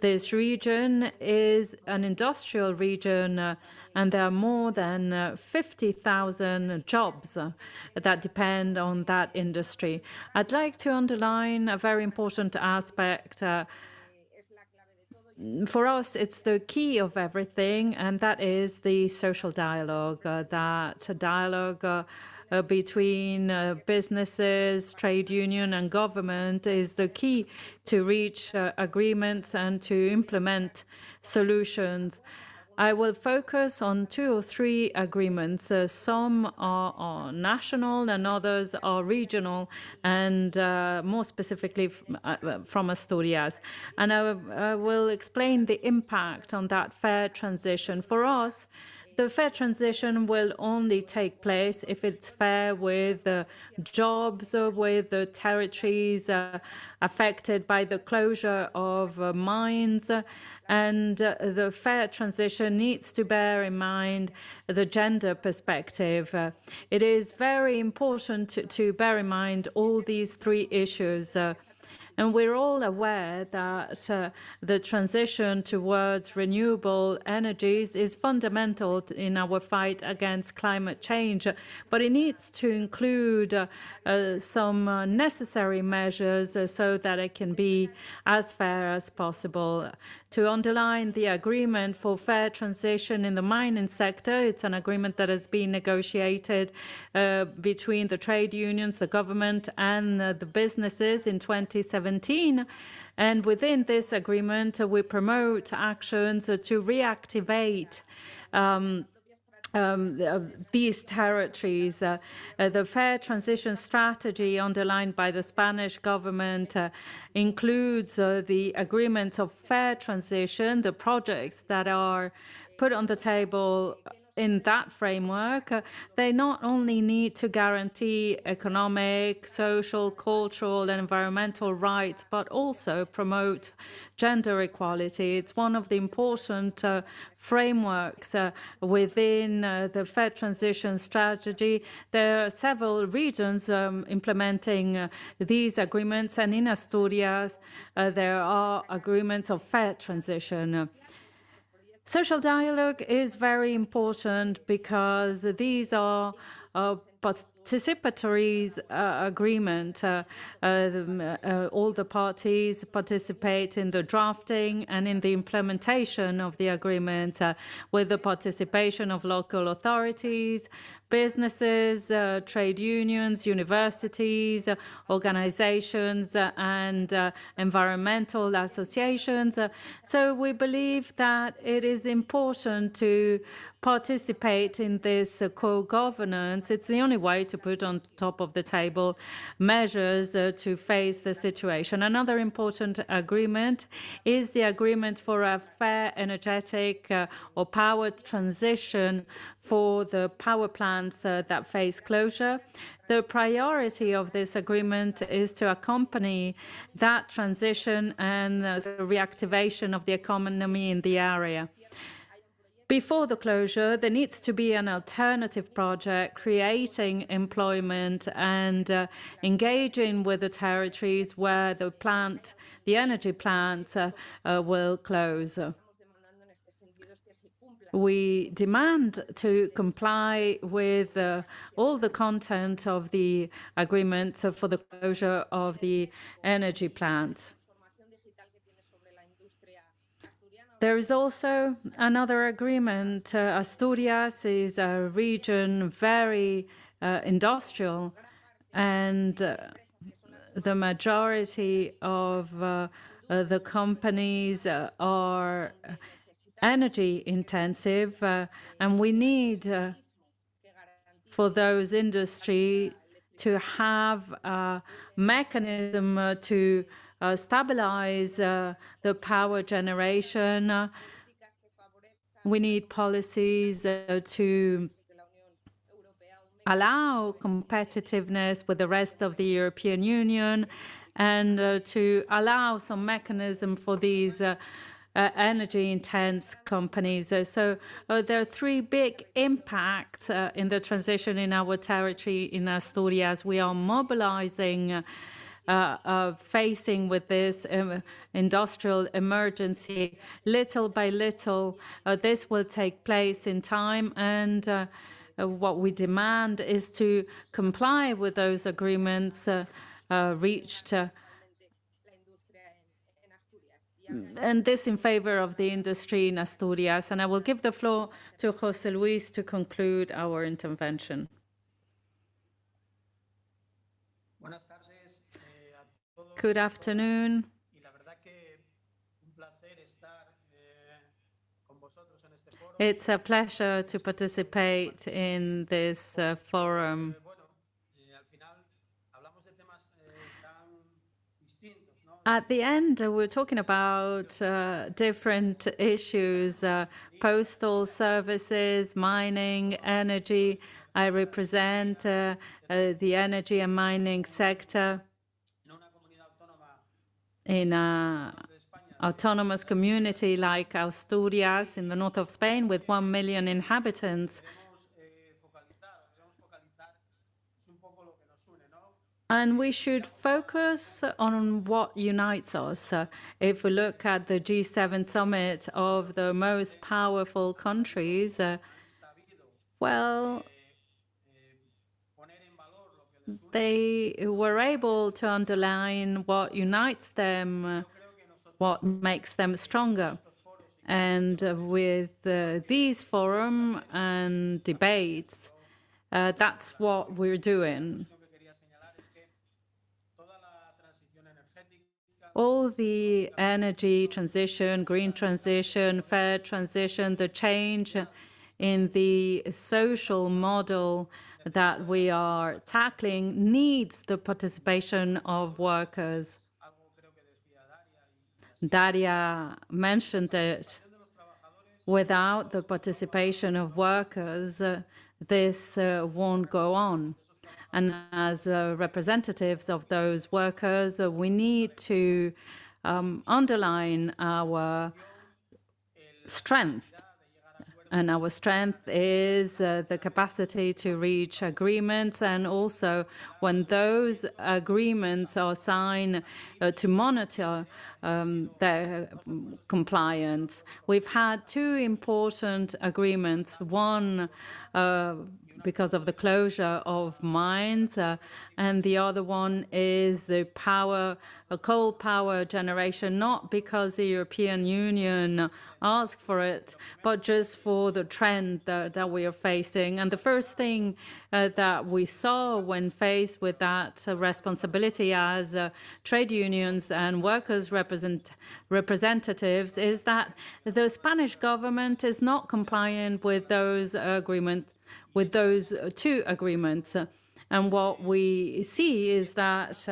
This region is an industrial region and there are more than 50,000 jobs that depend on that industry. I'd like to underline a very important aspect. For us, it's the key of everything, and that is the social dialogue. That dialogue between businesses, trade union, and government is the key to reach agreements and to implement solutions. I will focus on 2 or 3 agreements. Some are national and others are regional, and more specifically from Asturias. And I will explain the impact on that fair transition. For us, the fair transition will only take place if it's fair with jobs, with the territories affected by the closure of mines. And the fair transition needs to bear in mind the gender perspective. It is very important to bear in mind all these 3 issues. And we're all aware that the transition towards renewable energies is fundamental in our fight against climate change, but it needs to include some necessary measures so that it can be as fair as possible. To underline the agreement for fair transition in the mining sector, it's an agreement that has been negotiated between the trade unions, the government, and the businesses in 2017. And within this agreement, we promote actions to reactivate these territories. The fair transition strategy underlined by the Spanish government includes the agreements of fair transition, the projects that are put on the table in that framework. They not only need to guarantee economic, social, cultural, and environmental rights, but also promote gender equality. It's one of the important frameworks within the fair transition strategy. There are several regions implementing these agreements, and in Asturias, there are agreements of fair transition. Social dialogue is very important because these are participatory agreement. All the parties participate in the drafting and in the implementation of the agreement with the participation of local authorities, businesses, trade unions, universities, organizations, and environmental associations. So we believe that it is important to participate in this co-governance. It's the only way to put on top of the table measures to face the situation. Another important agreement is the agreement for a fair energetic or power transition for the power plants that face closure. The priority of this agreement is to accompany that transition and the reactivation of the economy in the area. Before the closure, there needs to be an alternative project creating employment and engaging with the territories where the energy plant will close. We demand to comply with all the content of the agreement for the closure of the energy plants. There is also another agreement. Asturias is a region very industrial, and the majority of the companies are energy intensive, and we need for those industries to have a mechanism to stabilize the power generation. We need policies to allow competitiveness with the rest of the European Union and to allow some mechanism for these energy-intense companies. So there are three big impacts in the transition in our territory in Asturias. We are mobilizing facing with this industrial emergency little by little. This will take place in time, and what we demand is to comply with those agreements reached, and this in favor of the industry in Asturias. And I will give the floor to José Luis to conclude our intervention. Good afternoon. It's a pleasure to participate in this forum. At the end, we're talking about different issues, postal services, mining, energy. I represent the energy and mining sector in an autonomous community like Asturias in the north of Spain with 1 million inhabitants. And we should focus on what unites us. If we look at the G7 summit of the most powerful countries, well, they were able to underline what unites them, what makes them stronger. And with these forums and debates, that's what we're doing. All the energy transition, green transition, fair transition, the change in the social model that we are tackling needs the participation of workers. Daria mentioned it. Without the participation of workers, this won't go on. And as representatives of those workers, we need to underline our strength. And our strength is the capacity to reach agreements, and also when those agreements are signed to monitor their compliance. We've had two important agreements, one because of the closure of mines, and the other one is the coal power generation, not because the European Union asked for it, but just for the trend that we are facing. And the first thing that we saw when faced with that responsibility as trade unions and workers' representatives is that the Spanish government is not compliant with those agreements, with those two agreements. And what we see is that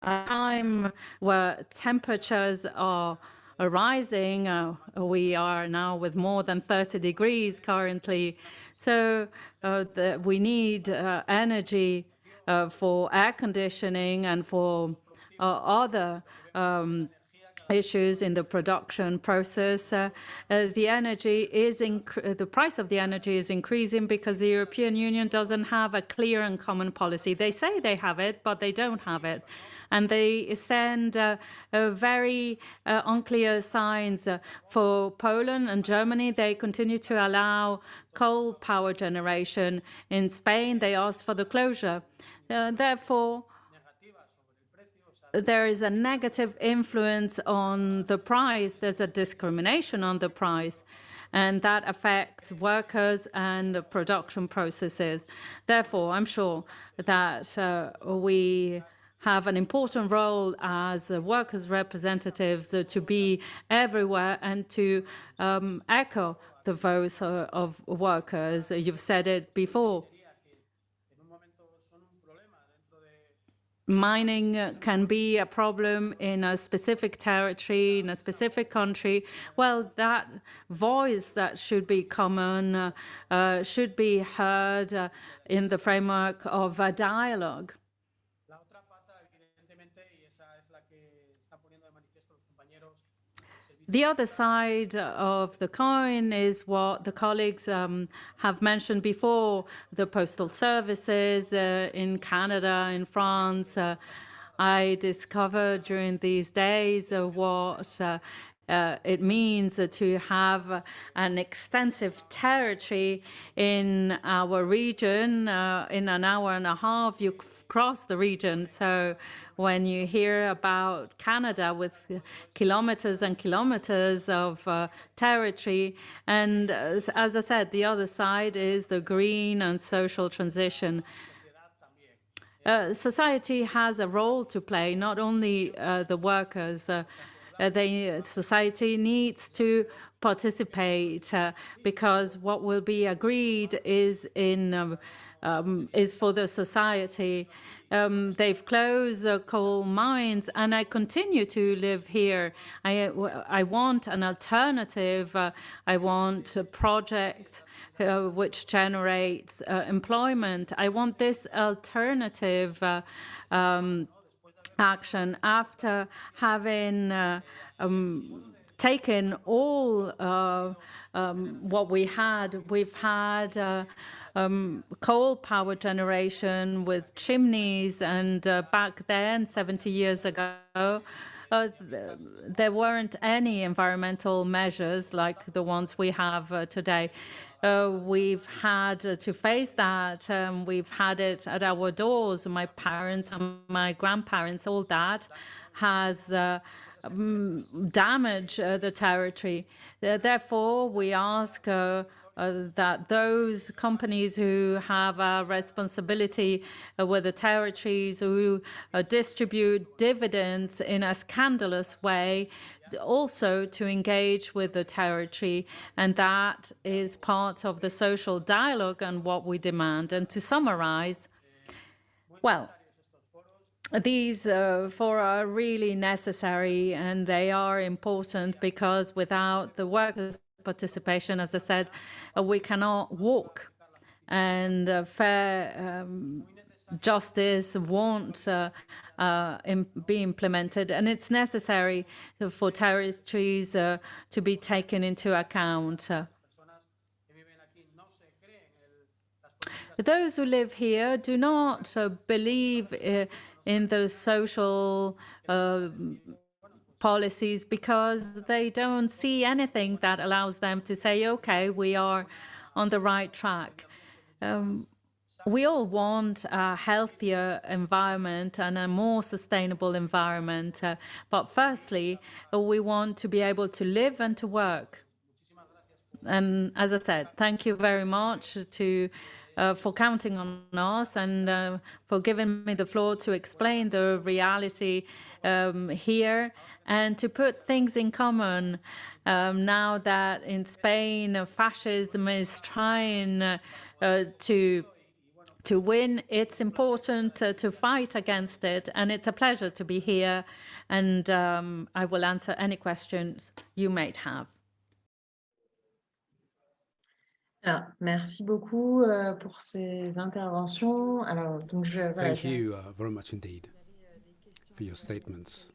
at a time where temperatures are rising, we are now with more than 30 degrees currently. So we need energy for air conditioning and for other issues in the production process. The price of the energy is increasing because the European Union doesn't have a clear and common policy. They say they have it, but they don't have it. And they send very unclear signs for Poland and Germany. They continue to allow coal power generation. In Spain, they asked for the closure. Therefore, there is a negative influence on the price. There's a discrimination on the price, and that affects workers and production processes. Therefore, I'm sure that we have an important role as workers' representatives to be everywhere and to echo the voice of workers. You've said it before. Mining can be a problem in a specific territory, in a specific country. Well, that voice that should be common should be heard in the framework of a dialogue. The other side of the coin is what the colleagues have mentioned before, the postal services in Canada, in France. I discovered during these days what it means to have an extensive territory in our region. In an hour and a half, you cross the region. So when you hear about Canada with kilometers and kilometers of territory, and as I said, the other side is the green and social transition. Society has a role to play, not only the workers. Society needs to participate because what will be agreed is for the society. They've closed coal mines, and I continue to live here. I want an alternative. I want a project which generates employment. I want this alternative action after having taken all what we had. We've had coal power generation with chimneys, and back then, 70 years ago, there weren't any environmental measures like the ones we have today. We've had to face that. We've had it at our doors. My parents and my grandparents, all that has damaged the territory. Therefore, we ask that those companies who have a responsibility with the territories, who distribute dividends in a scandalous way, also to engage with the territory. And that is part of the social dialogue and what we demand. And to summarize, well, these fora are really necessary, and they are important because without the workers' participation, as I said, we cannot walk, and fair justice won't be implemented, and it's necessary for territories to be taken into account. Those who live here do not believe in those social policies because they don't see anything that allows them to say, okay, we are on the right track. We all want a healthier environment and a more sustainable environment. But firstly, we want to be able to live and to work. And as I said, thank you very much for counting on us and for giving me the floor to explain the reality here and to put things in common. Now that in Spain, fascism is trying to win, it's important to fight against it, and it's a pleasure to be here, and I will answer any questions you might have. Alors, merci beaucoup pour ces interventions. Alors, donc Thank you very much indeed for your statements.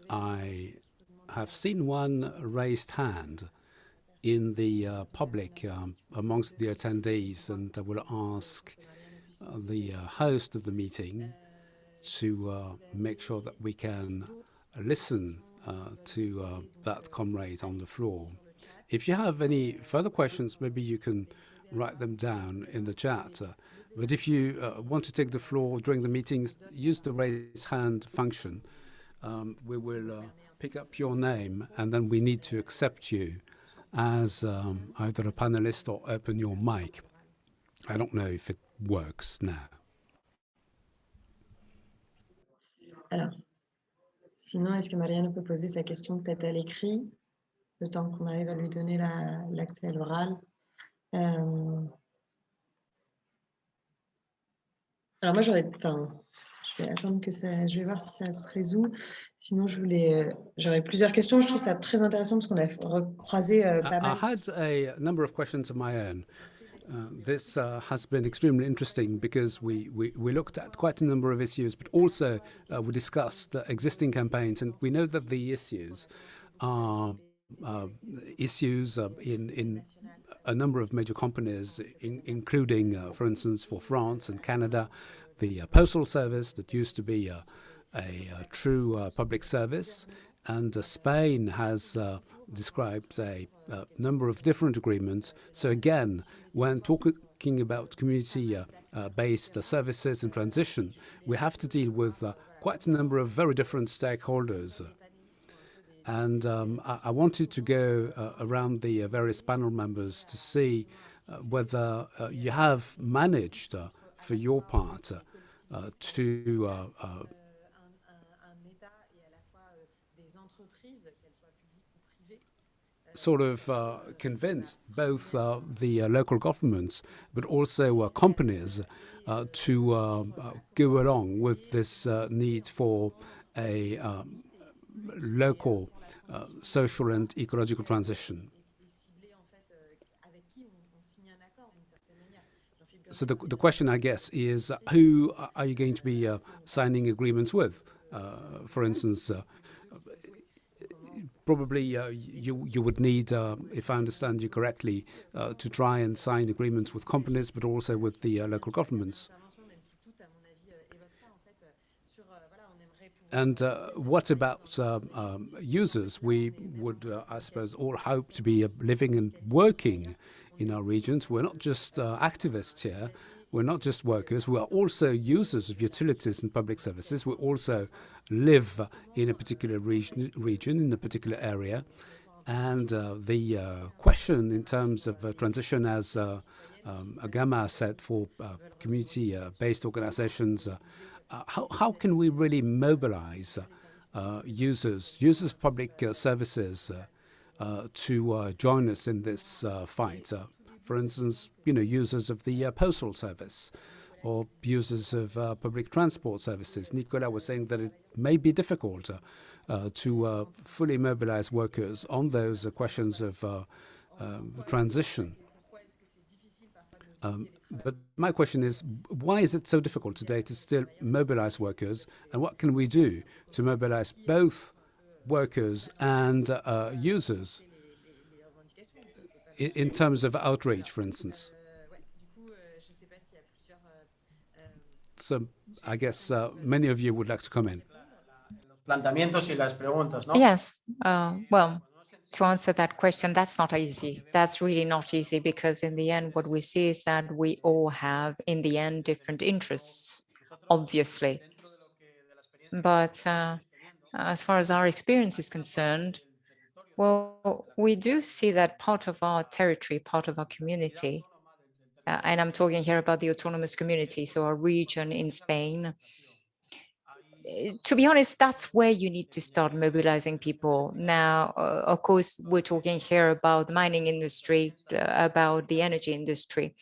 I have seen one raised hand in the public amongst the attendees, and I will ask the host of the meeting to make sure that we can listen to that comrade on the floor. If you have any further questions, maybe you can write them down in the chat. But if you want to take the floor during the meetings, use the raise hand function. We will pick up your name, and then we need to accept you as either a panelist or open your mic. I don't know if it works now. Alors, sinon, est-ce que Marianne peut poser sa question peut-être à l'écrit, le temps qu'on arrive à lui donner l'accès à l'oral? Alors moi, je vais attendre que ça, je vais voir si ça se résout. Sinon, j'aurais plusieurs questions. Je trouve ça très intéressant parce qu'on a croisé pas mal. I had a number of questions of my own. This has been extremely interesting because we looked at quite a number of issues, but also we discussed existing campaigns, and we know that the issues are issues in a number of major companies, including, for instance, for France and Canada, the postal service that used to be a true public service. And Spain has described a number of different agreements. So again, when talking about community-based services and transition, we have to deal with quite a number of very different stakeholders. And I wanted to go around the various panel members to see whether you have managed, for your part, to sort of convinced both the local governments but also companies to go along with this need for a local social and ecological transition. So the question, I guess, is who are you going to be signing agreements with? For instance, probably you would need, if I understand you correctly, to try and sign agreements with companies, but also with the local governments. And what about users? We would, I suppose, all hope to be living and working in our regions. We're not just activists here. We're not just workers. We are also users of utilities and public services. We also live in a particular region, in a particular area. And the question in terms of transition, as Agama said, for community-based organizations, how can we really mobilize users of public services to join us in this fight? For instance, users of the postal service or users of public transport services. Nicolas was saying that it may be difficult to fully mobilize workers on those questions of transition. But my question is, why is it so difficult today to still mobilize workers, and what can we do to mobilize both workers and users in terms of outreach, for instance? So I guess many of you would like to come in. Yes, well, to answer that question, that's not easy. That's really not easy, because in the end, what we see is that we all have, in the end, different interests, obviously. But as far as our experience is concerned, well, we do see that part of our territory, part of our community, and I'm talking here about the autonomous community, so a region in Spain. To be honest, that's where you need to start mobilizing people. Now, of course, we're talking here about the mining industry, about the energy industry.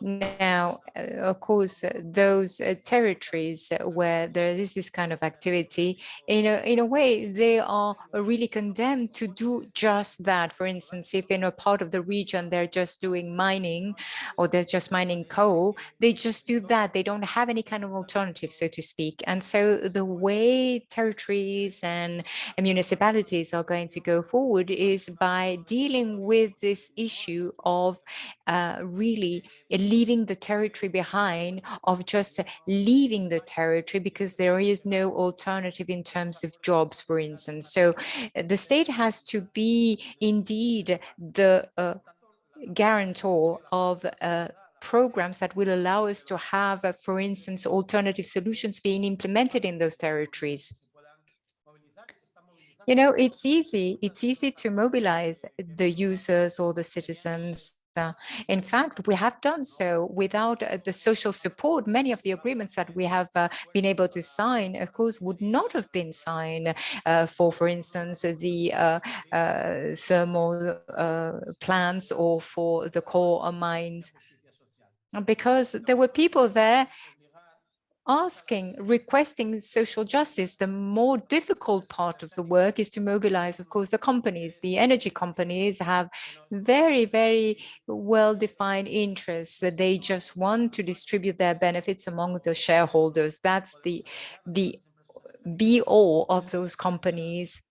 Now, of course, those territories where there is this kind of activity, in a way, they are really condemned to do just that. For instance, if in a part of the region they're just doing mining, or they're just mining coal, they just do that. They don't have any kind of alternative, so to speak. And so the way territories and municipalities are going to go forward is by dealing with this issue of really leaving the territory behind, of just leaving the territory because there is no alternative in terms of jobs, for instance. So the state has to be indeed the guarantor of programs that will allow us to have, for instance, alternative solutions being implemented in those territories. You know, it's easy to mobilize the users or the citizens. In fact, we have done so without the social support. Many of the agreements that we have been able to sign, of course, would not have been signed for instance, the thermal plants or for the coal mines, because there were people there asking, requesting social justice. The more difficult part of the work is to mobilize, of course, the companies. The energy companies have very, very well-defined interests, that they just want to distribute their benefits among the shareholders. That's the be-all of those companies,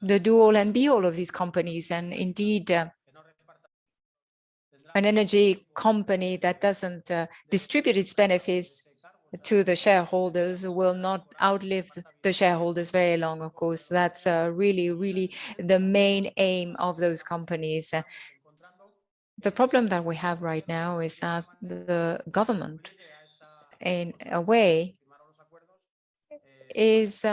the do-all and be-all of these companies. And indeed, an energy company that doesn't distribute its benefits to the shareholders will not outlive the shareholders very long, of course. That's really, really the main aim of those companies. The problem that we have right now is that the government, in a way, is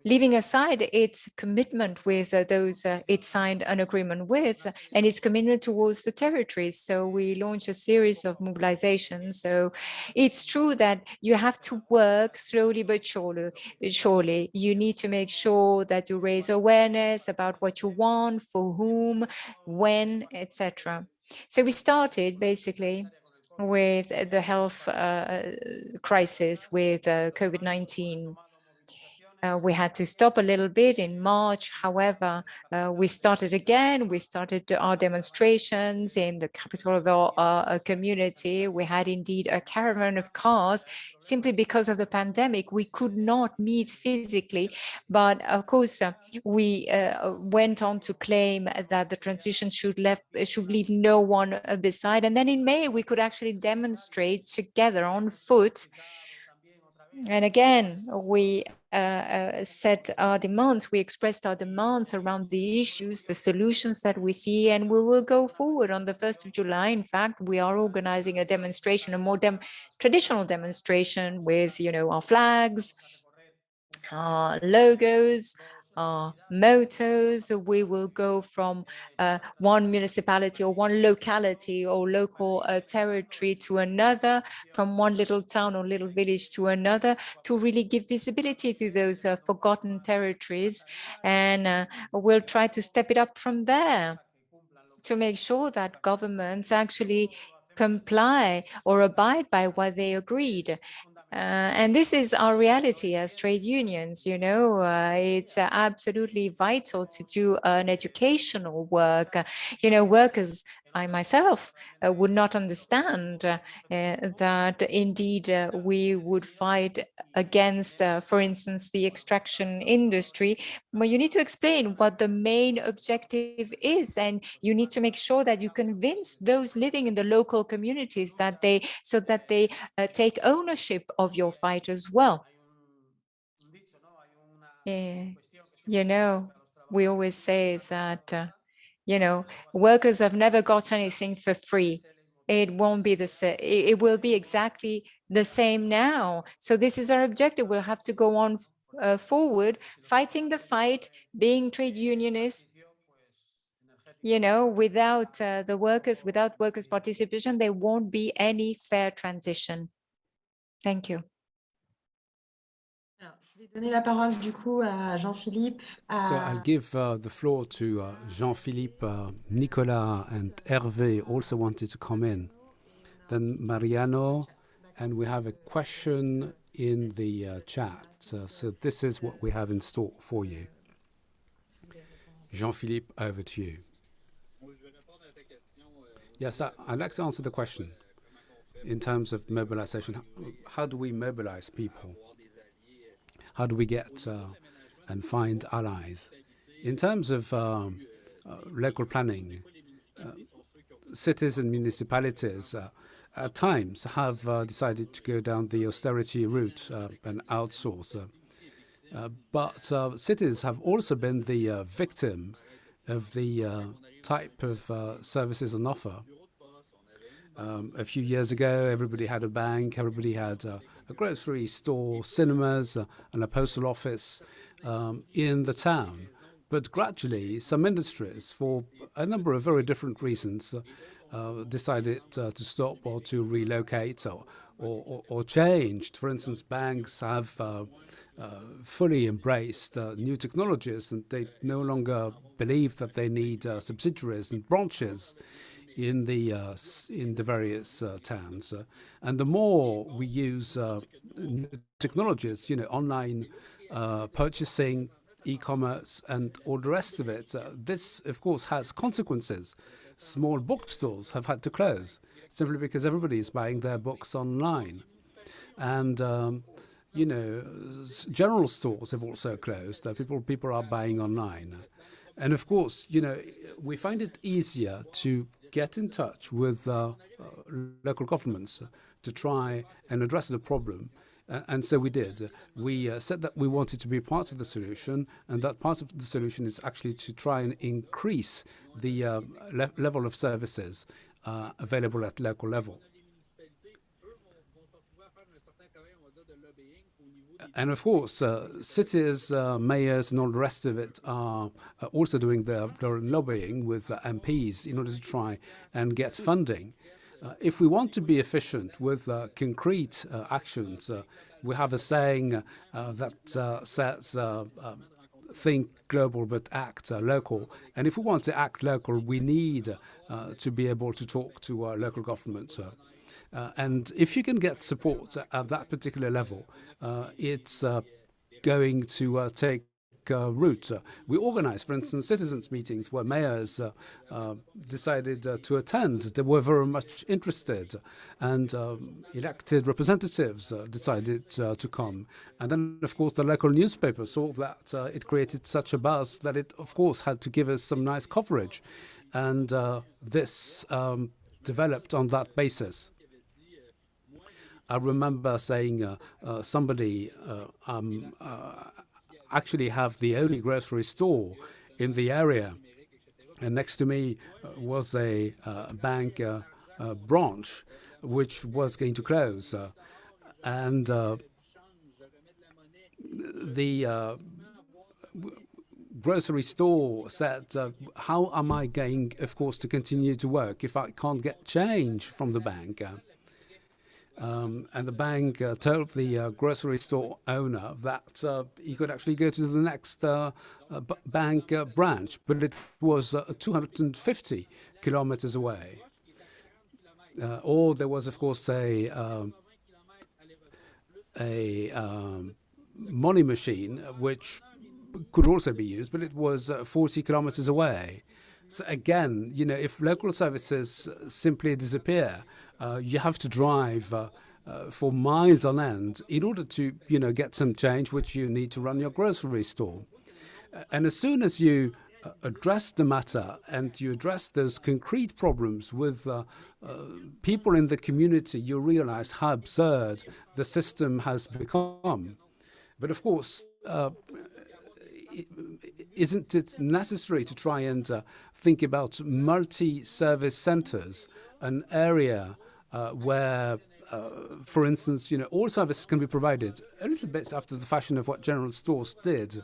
leaving aside its commitment with those it signed an agreement with, and its commitment towards the territories. So we launched a series of mobilizations. So it's true that you have to work slowly but surely. You need to make sure that you raise awareness about what you want, for whom, when, etc. So we started basically with the health crisis with COVID-19. We had to stop a little bit in March. However, we started again. We started our demonstrations in the capital of our community. We had indeed a caravan of cars simply because of the pandemic. We could not meet physically, but of course, we went on to claim that the transition should leave no one beside. And then in May, we could actually demonstrate together on foot. And again, we set our demands, we expressed our demands around the issues, the solutions that we see, and we will go forward on the 1st of July. In fact, we are organizing a demonstration, a more traditional demonstration with, our flags, our logos, our mottos. We will go from one municipality or one locality or local territory to another, from one little town or little village to another, to really give visibility to those forgotten territories. And we'll try to step it up from there to make sure that governments actually comply or abide by what they agreed. And this is our reality as trade unions. It's absolutely vital to do an educational work. Workers, I myself would not understand that indeed we would fight against, for instance, the extraction industry. But you need to explain what the main objective is, and you need to make sure that you convince those living in the local communities that they take ownership of your fight as well. we always say that, you know, workers have never got anything for free. It won't be the same. It will be exactly the same now. So this is our objective. We'll have to go on forward, fighting the fight, being trade unionist. You know, without the workers, without workers' participation, there won't be any fair transition. Thank you. Alors, je vais donner la parole du coup à Jean-Philippe. So I'll give the floor to Jean-Philippe, Nicolas, and Hervé also wanted to come in. Then Mariano, and we have a question in the chat. So this is what we have in store for you. Jean-Philippe, over to you. Yes, I'd like to answer the question in terms of mobilization. How do we mobilize people? How do we get and find allies? In terms of local planning, cities and municipalities at times have decided to go down the austerity route and outsource. But cities have also been the victim of the type of services on offer. A few years ago, everybody had a bank, everybody had a grocery store, cinemas, and a postal office in the town. But gradually, some industries, for a number of very different reasons, decided to stop or to relocate or changed. For instance, banks have fully embraced new technologies, and they no longer believe that they need subsidiaries and branches in the various towns. And the more we use new technologies, you know, online purchasing, e-commerce, and all the rest of it, this, of course, has consequences. Small bookstores have had to close simply because everybody is buying their books online. And you know, general stores have also closed. People are buying online. And of course, you know, we find it easier to get in touch with local governments to try and address the problem. And so we did. We said that we wanted to be part of the solution, and that part of the solution is actually to try and increase the level of services available at local level. And of course, cities, mayors, and all the rest of it are also doing their lobbying with MPs in order to try and get funding. If we want to be efficient with concrete actions, we have a saying that says, think global but act local. And if we want to act local, we need to be able to talk to local governments. And if you can get support at that particular level, it's going to take root. We organize, for instance, citizens' meetings where mayors decided to attend. They were very much interested, and elected representatives decided to come. And then, of course, the local newspaper saw that it created such a buzz that it, of course, had to give us some nice coverage. And this developed on that basis. I remember saying somebody actually have the only grocery store in the area, and next to me was a bank branch which was going to close, and the grocery store said, how am I going, of course, to continue to work if I can't get change from the bank? And the bank told the grocery store owner that he could actually go to the next bank branch, but it was 250 kilometers away. Or there was, of course, a money machine which could also be used, but it was 40 kilometers away. So again, you know, if local services simply disappear, you have to drive for miles on end in order to, you know, get some change, which you need to run your grocery store. And as soon as you address the matter and you address those concrete problems with people in the community, you realize how absurd the system has become. But of course, isn't it necessary to try and think about multi-service centers, an area where, for instance, all services can be provided a little bit after the fashion of what general stores did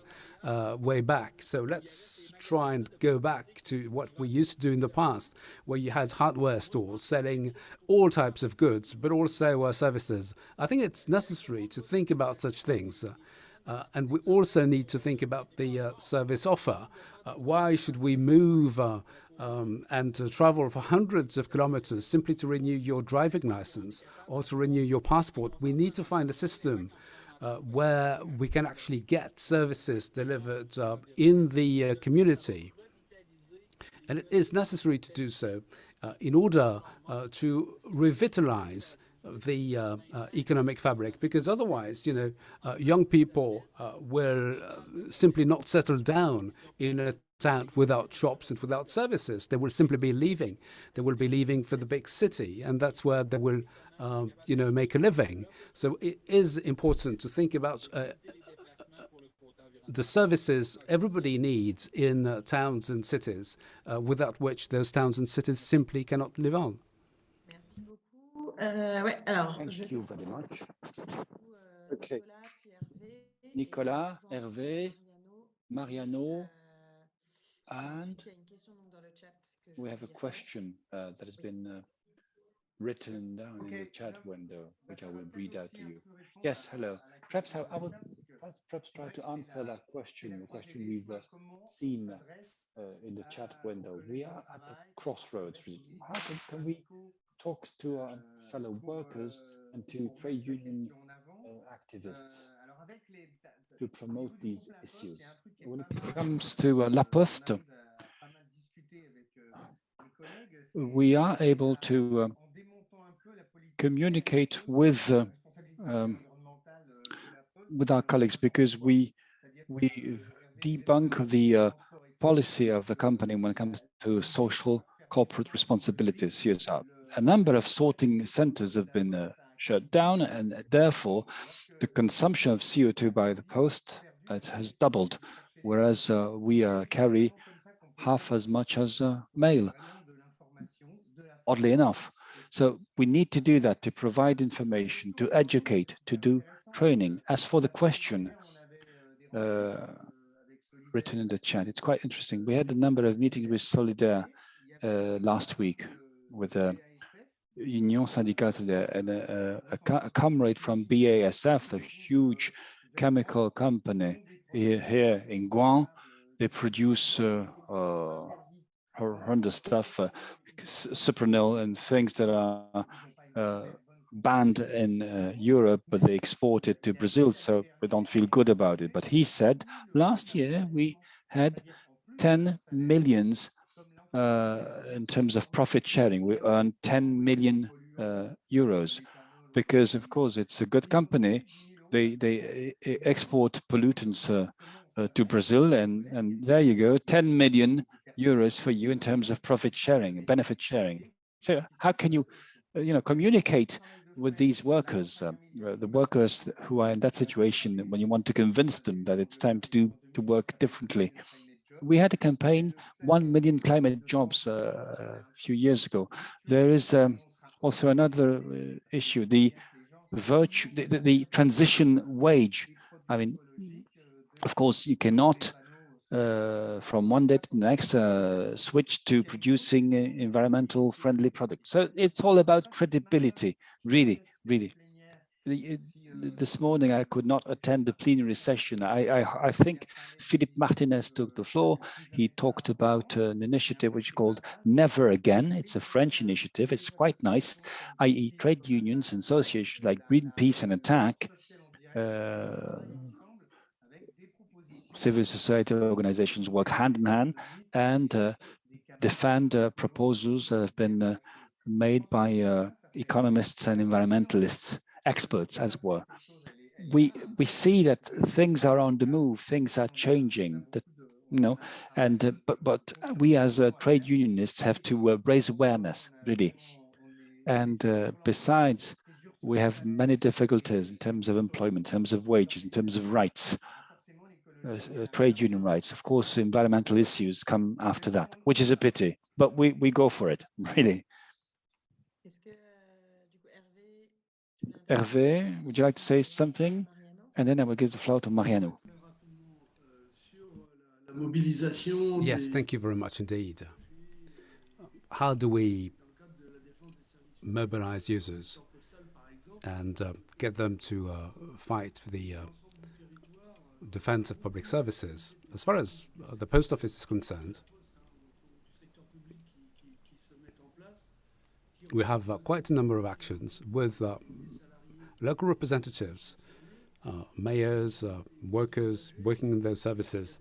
way back. So let's try and go back to what we used to do in the past, where you had hardware stores selling all types of goods, but also services. I think it's necessary to think about such things. And we also need to think about the service offer. Why should we move and travel for hundreds of kilometers simply to renew your driving license or to renew your passport? We need to find a system where we can actually get services delivered in the community. And it is necessary to do so in order to revitalize the economic fabric, because otherwise, young people will simply not settle down in a town without shops and without services. They will simply be leaving. They will be leaving for the big city, and that's where they will, make a living. So it is important to think about the services everybody needs in towns and cities, without which those towns and cities simply cannot live on. Ouais, alors, Thank you very much. Okay. Nicolas, Hervé, Mariano, and we have a question that has been written down in the chat window, which I will read out to you. Yes, hello. Perhaps I will perhaps try to answer that question, the question we've seen in the chat window. We are at the crossroads. How can we talk to our fellow workers and to trade union activists to promote these issues? When it comes to La Poste, we are able to communicate with our colleagues, because we debunk the policy of the company when it comes to social corporate responsibilities, CSR. A number of sorting centers have been shut down, and therefore the consumption of CO2 by the post has doubled, whereas we carry half as much as mail, oddly enough. So we need to do that, to provide information, to educate, to do training. As for the question written in the chat, it's quite interesting. We had a number of meetings with Solidaire last week with Union Syndicale Solidaire, and a comrade from BASF, a huge chemical company here in Guan. They produce horrendous stuff, supranil and things that are banned in Europe, but they export it to Brazil, so we don't feel good about it. But he said last year we had 10 millions in terms of profit sharing. We earned 10 million euros because, of course, it's a good company. They export pollutants to Brazil, and there you go, 10 million euros for you in terms of profit sharing, benefit sharing. So how can you, communicate with these workers, the workers who are in that situation, when you want to convince them that it's time to work differently? We had a campaign, 1 million climate jobs a few years ago. There is also another issue, the transition wage. I mean, of course, you cannot from one day to the next switch to producing environmental friendly products. So it's all about credibility, really, really. This morning I could not attend the plenary session. I think Philippe Martinez took the floor. He talked about an initiative which is called Never Again. It's a French initiative. It's quite nice, i.e. trade unions and associations like Greenpeace and Attack, civil society organizations work hand in hand and defend proposals that have been made by economists and environmentalists, experts as well. We see that things are on the move, things are changing, and but we as trade unionists have to raise awareness, really. And besides, we have many difficulties in terms of employment, in terms of wages, in terms of rights. trade union rights. Of course, environmental issues come after that, which is a pity, but we go for it, really. Hervé, would you like to say something? And then I will give the floor to Mariano. Yes, thank you very much indeed. How do we mobilize users and get them to fight for the defense of public services? As far as the post office is concerned, we have quite a number of actions with local representatives, mayors, workers working in those services,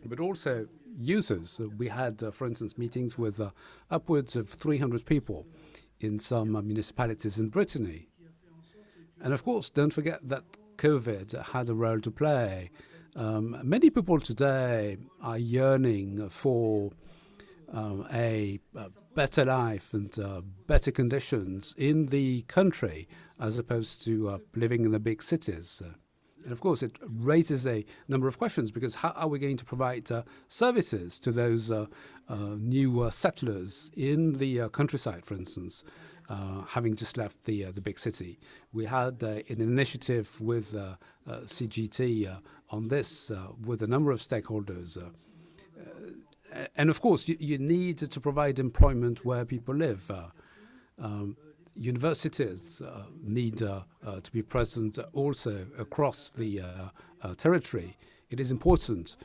but also users. We had, for instance, meetings with upwards of 300 people in some municipalities in Brittany. And of course, don't forget that COVID had a role to play. Many people today are yearning for a better life and better conditions in the country as opposed to living in the big cities. And of course, it raises a number of questions, because how are we going to provide services to those new settlers in the countryside, for instance, having just left the big city? We had an initiative with CGT on this, with a number of stakeholders. And of course, you need to provide employment where people live. Universities need to be present also across the territory. It is important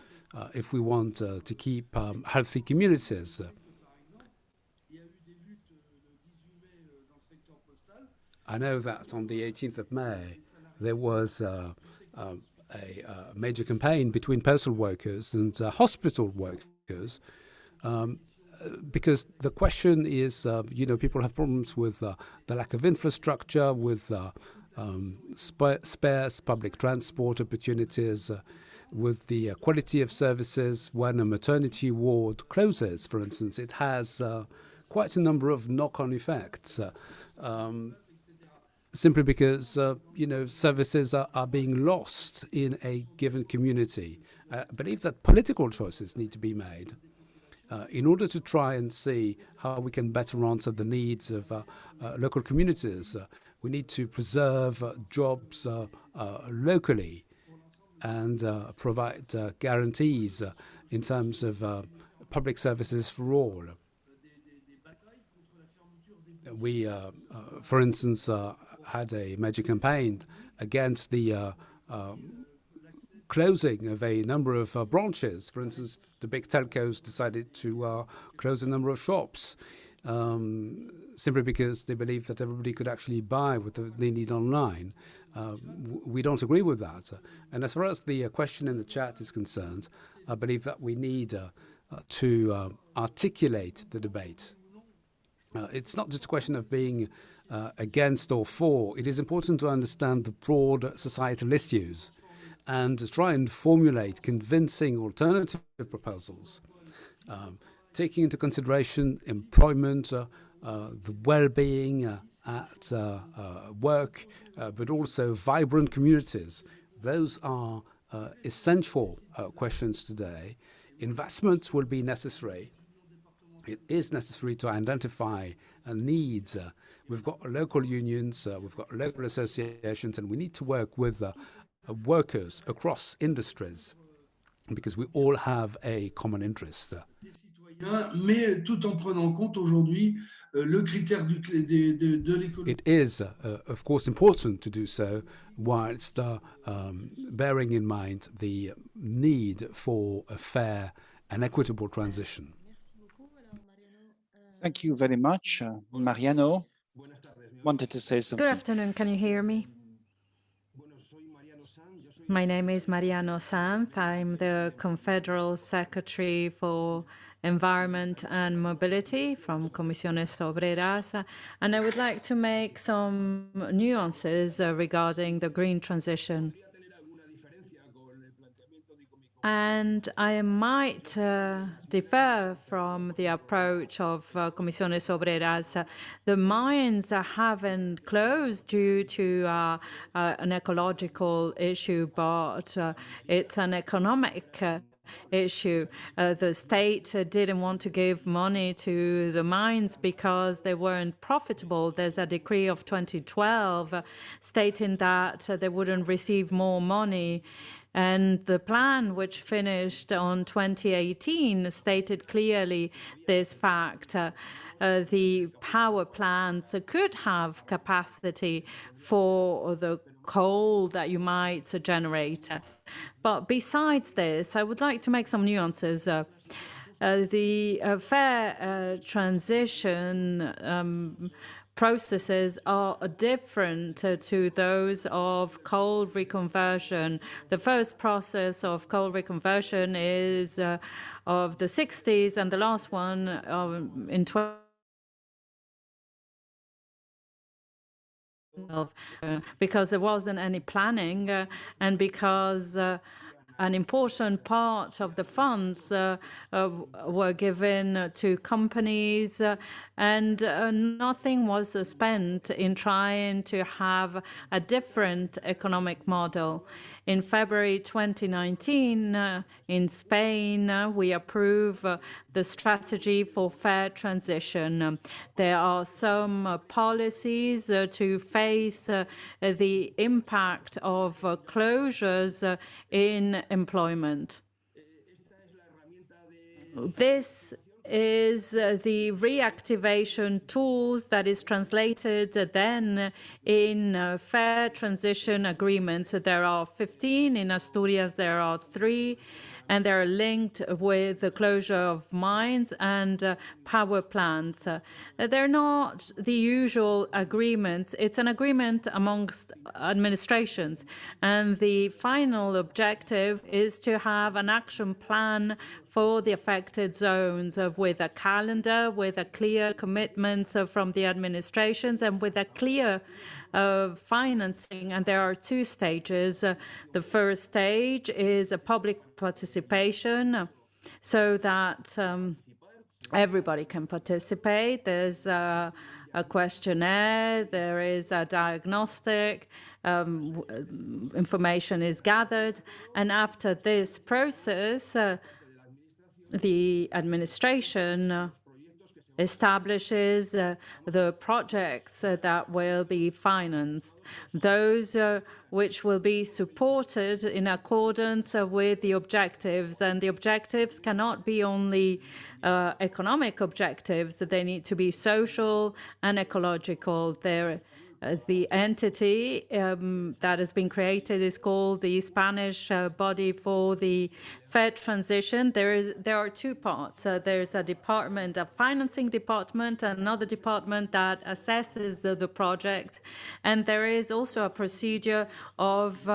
if we want to keep healthy communities. I know that on the 18th of May, there was a major campaign between postal workers and hospital workers, because the question is, people have problems with the lack of infrastructure, with sparse public transport opportunities, with the quality of services. When a maternity ward closes, for instance, it has quite a number of knock-on effects, simply because, services are being lost in a given community. I believe that political choices need to be made in order to try and see how we can better answer the needs of local communities. We need to preserve jobs locally and provide guarantees in terms of public services for all. We, for instance, had a major campaign against the closing of a number of branches. For instance, the big telcos decided to close a number of shops simply because they believe that everybody could actually buy what they need online. We don't agree with that. And as far as the question in the chat is concerned, I believe that we need to articulate the debate. It's not just a question of being against or for. It is important to understand the broad societal issues and to try and formulate convincing alternative proposals, taking into consideration employment, the well-being at work, but also vibrant communities. Those are essential questions today. Investments will be necessary. It is necessary to identify needs. We've got local unions, we've got local associations, and we need to work with workers across industries, because we all have a common interest. Mais tout en prenant en compte aujourd'hui le critère de l'écologie. It is, of course, important to do so, whilst bearing in mind the need for a fair and equitable transition. Thank you very much. Mariano wanted to say something. Good afternoon. Can you hear me? My name is Mariano Sanz. I'm the Confederal Secretary for Environment and Mobility from Comisiones Obreras, and I would like to make some nuances regarding the green transition. And I might differ from the approach of Comisiones Obreras. The mines haven't closed due to an ecological issue, but it's an economic issue. The state didn't want to give money to the mines because they weren't profitable. There's a decree of 2012 stating that they wouldn't receive more money. And the plan, which finished on 2018, stated clearly this fact. The power plants could have capacity for the coal that you might generate. But besides this, I would like to make some nuances. The fair transition processes are different to those of coal reconversion. The first process of coal reconversion is of the 60s, and the last one in 12. Because there wasn't any planning and because an important part of the funds were given to companies and nothing was spent in trying to have a different economic model. In February 2019, in Spain, we approved the strategy for fair transition. There are some policies to face the impact of closures in employment. This is the reactivation tools that is translated then in fair transition agreements. There are 15. In Asturias, there are 3. And they're linked with the closure of mines and power plants. They're not the usual agreements. It's an agreement amongst administrations. And the final objective is to have an action plan for the affected zones with a calendar, with a clear commitment from the administrations, and with a clear financing. And there are 2 stages. The first stage is a public participation so that everybody can participate. There's a questionnaire, there is a diagnostic, information is gathered. And after this process, the administration establishes the projects that will be financed, those which will be supported in accordance with the objectives. And the objectives cannot be only economic objectives, they need to be social and ecological. The entity that has been created is called the Spanish Body for the Fair Transition. There are 2 parts. There's a department, a financing department, another department that assesses the project. And there is also a procedure of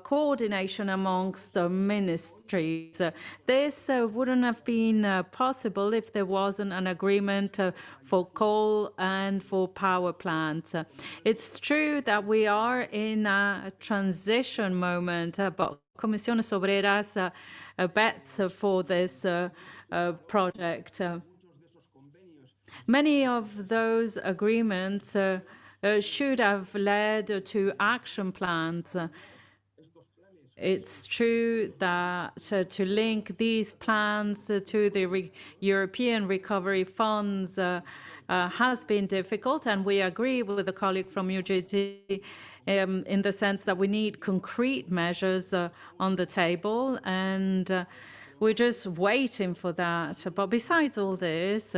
coordination amongst the ministries. This wouldn't have been possible if there wasn't an agreement for coal and for power plants. It's true that we are in a transition moment, but Comisiones Obreras bets for this project. Many of those agreements should have led to action plans. It's true that to link these plans to the European recovery funds has been difficult, and we agree with a colleague from UGT in the sense that we need concrete measures on the table, and we're just waiting for that. But besides all this,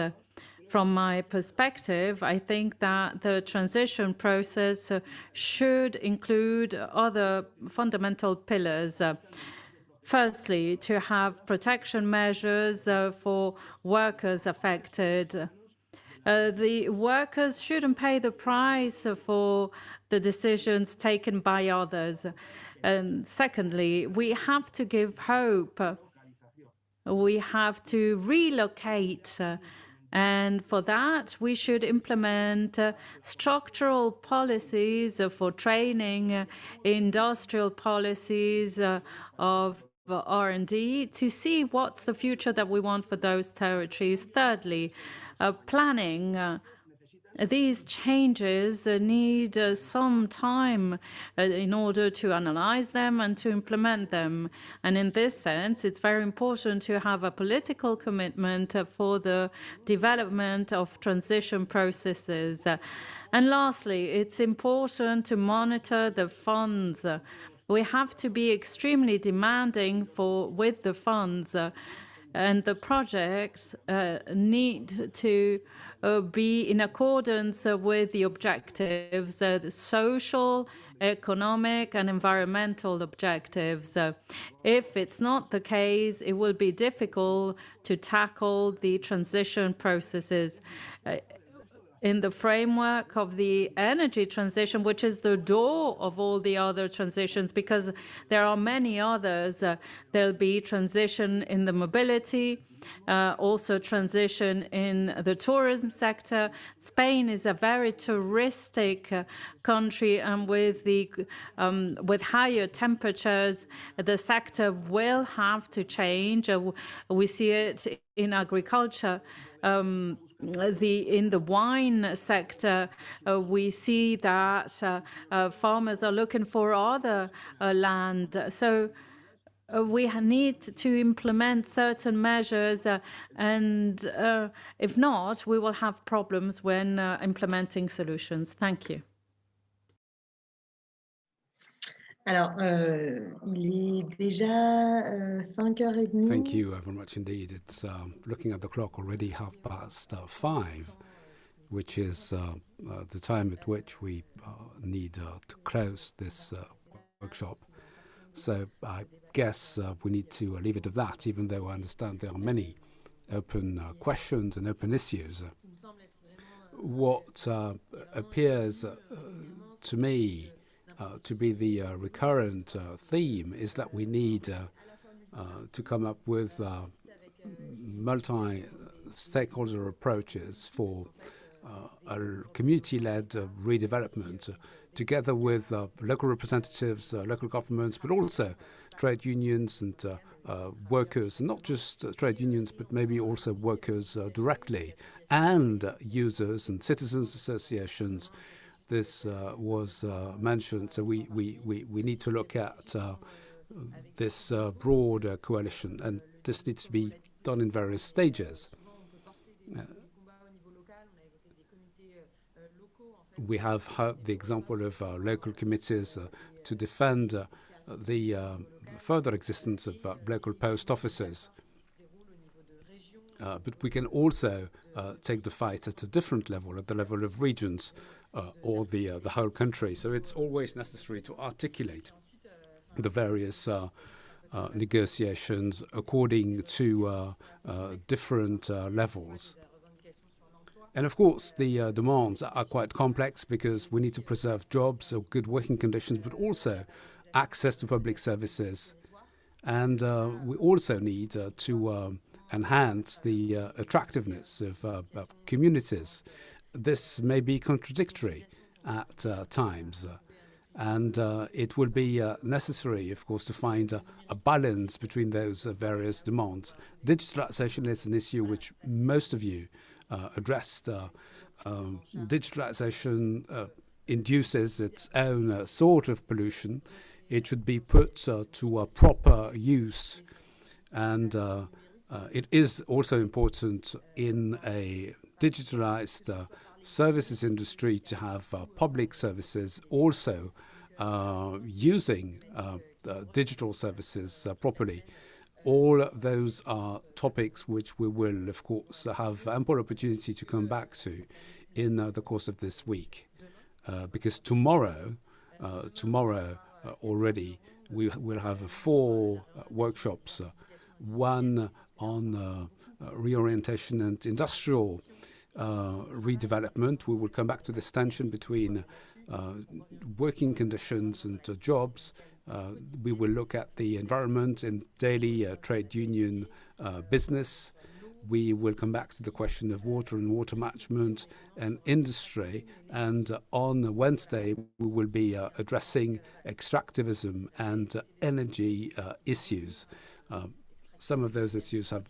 from my perspective, I think that the transition process should include other fundamental pillars. Firstly, to have protection measures for workers affected. The workers shouldn't pay the price for the decisions taken by others. And secondly, we have to give hope. We have to relocate. And for that, we should implement structural policies for training, industrial policies of R&D to see what's the future that we want for those territories. Thirdly, planning. These changes need some time in order to analyze them and to implement them. And in this sense, it's very important to have a political commitment for the development of transition processes. And lastly, it's important to monitor the funds. We have to be extremely demanding with the funds. And the projects need to be in accordance with the objectives, the social, economic, and environmental objectives. If it's not the case, it will be difficult to tackle the transition processes. In the framework of the energy transition, which is the door of all the other transitions, because there are many others. There'll be transition in the mobility, also transition in the tourism sector. Spain is a very touristic country, and with higher temperatures, the sector will have to change. We see it in agriculture. In the wine sector, we see that farmers are looking for other land. So we need to implement certain measures, and if not, we will have problems when implementing solutions. Thank you. Alors, il est déjà 5h30. Thank you very much indeed. It's looking at the clock already 5:30, which is the time at which we need to close this workshop. So I guess we need to leave it at that, even though I understand there are many open questions and open issues. What appears to me to be the recurrent theme is that we need to come up with multi-stakeholder approaches for a community-led redevelopment, together with local representatives, local governments, but also trade unions and workers, and not just trade unions, but maybe also workers directly, and users and citizens associations. This was mentioned, so we need to look at this broad coalition, and this needs to be done in various stages. We have heard the example of local committees to defend the further existence of local post offices. But we can also take the fight at a different level, at the level of regions or the whole country. So it's always necessary to articulate the various negotiations according to different levels. And of course, the demands are quite complex, because we need to preserve jobs or good working conditions, but also access to public services. And we also need to enhance the attractiveness of communities. This may be contradictory at times. And it will be necessary, of course, to find a balance between those various demands. Digitalization is an issue which most of you addressed. Digitalization induces its own sort of pollution. It should be put to a proper use. And it is also important in a digitalized services industry to have public services also using digital services properly. All those are topics which we will, of course, have ample opportunity to come back to in the course of this week. Because tomorrow already, we will have 4 workshops, one on reorientation and industrial redevelopment. We will come back to this tension between working conditions and jobs. We will look at the environment in daily trade union business. we will come back to the question of water and water management and industry. And on Wednesday, we will be addressing extractivism and energy issues. Some of those issues have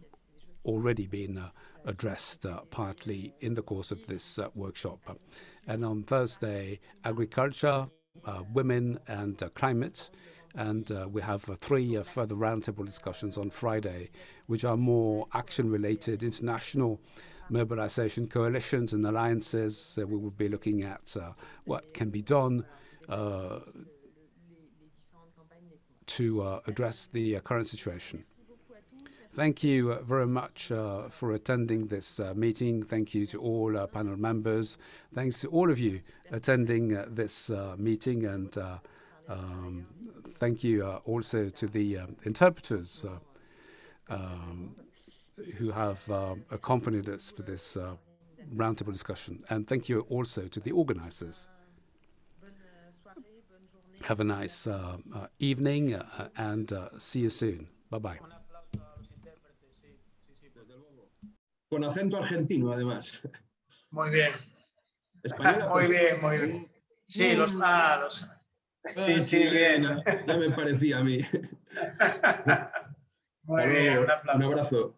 already been addressed partly in the course of this workshop. And on Thursday, agriculture, women and climate. And we have 3 further roundtable discussions on Friday, which are more action-related, international mobilization coalitions and alliances. So we will be looking at what can be done to address the current situation. Thank you very much for attending this meeting. Thank you to all panel members. Thanks to all of you attending this meeting, and thank you also to the interpreters who have accompanied us for this roundtable discussion. And thank you also to the organizers. Have a nice evening and see you soon. Bye-bye. Con acento argentino, además. Muy bien. Española, muy bien, muy bien. Sí, los Sí, sí, bien. Ya me parecía a mí. Muy bien, un aplauso. Un abrazo.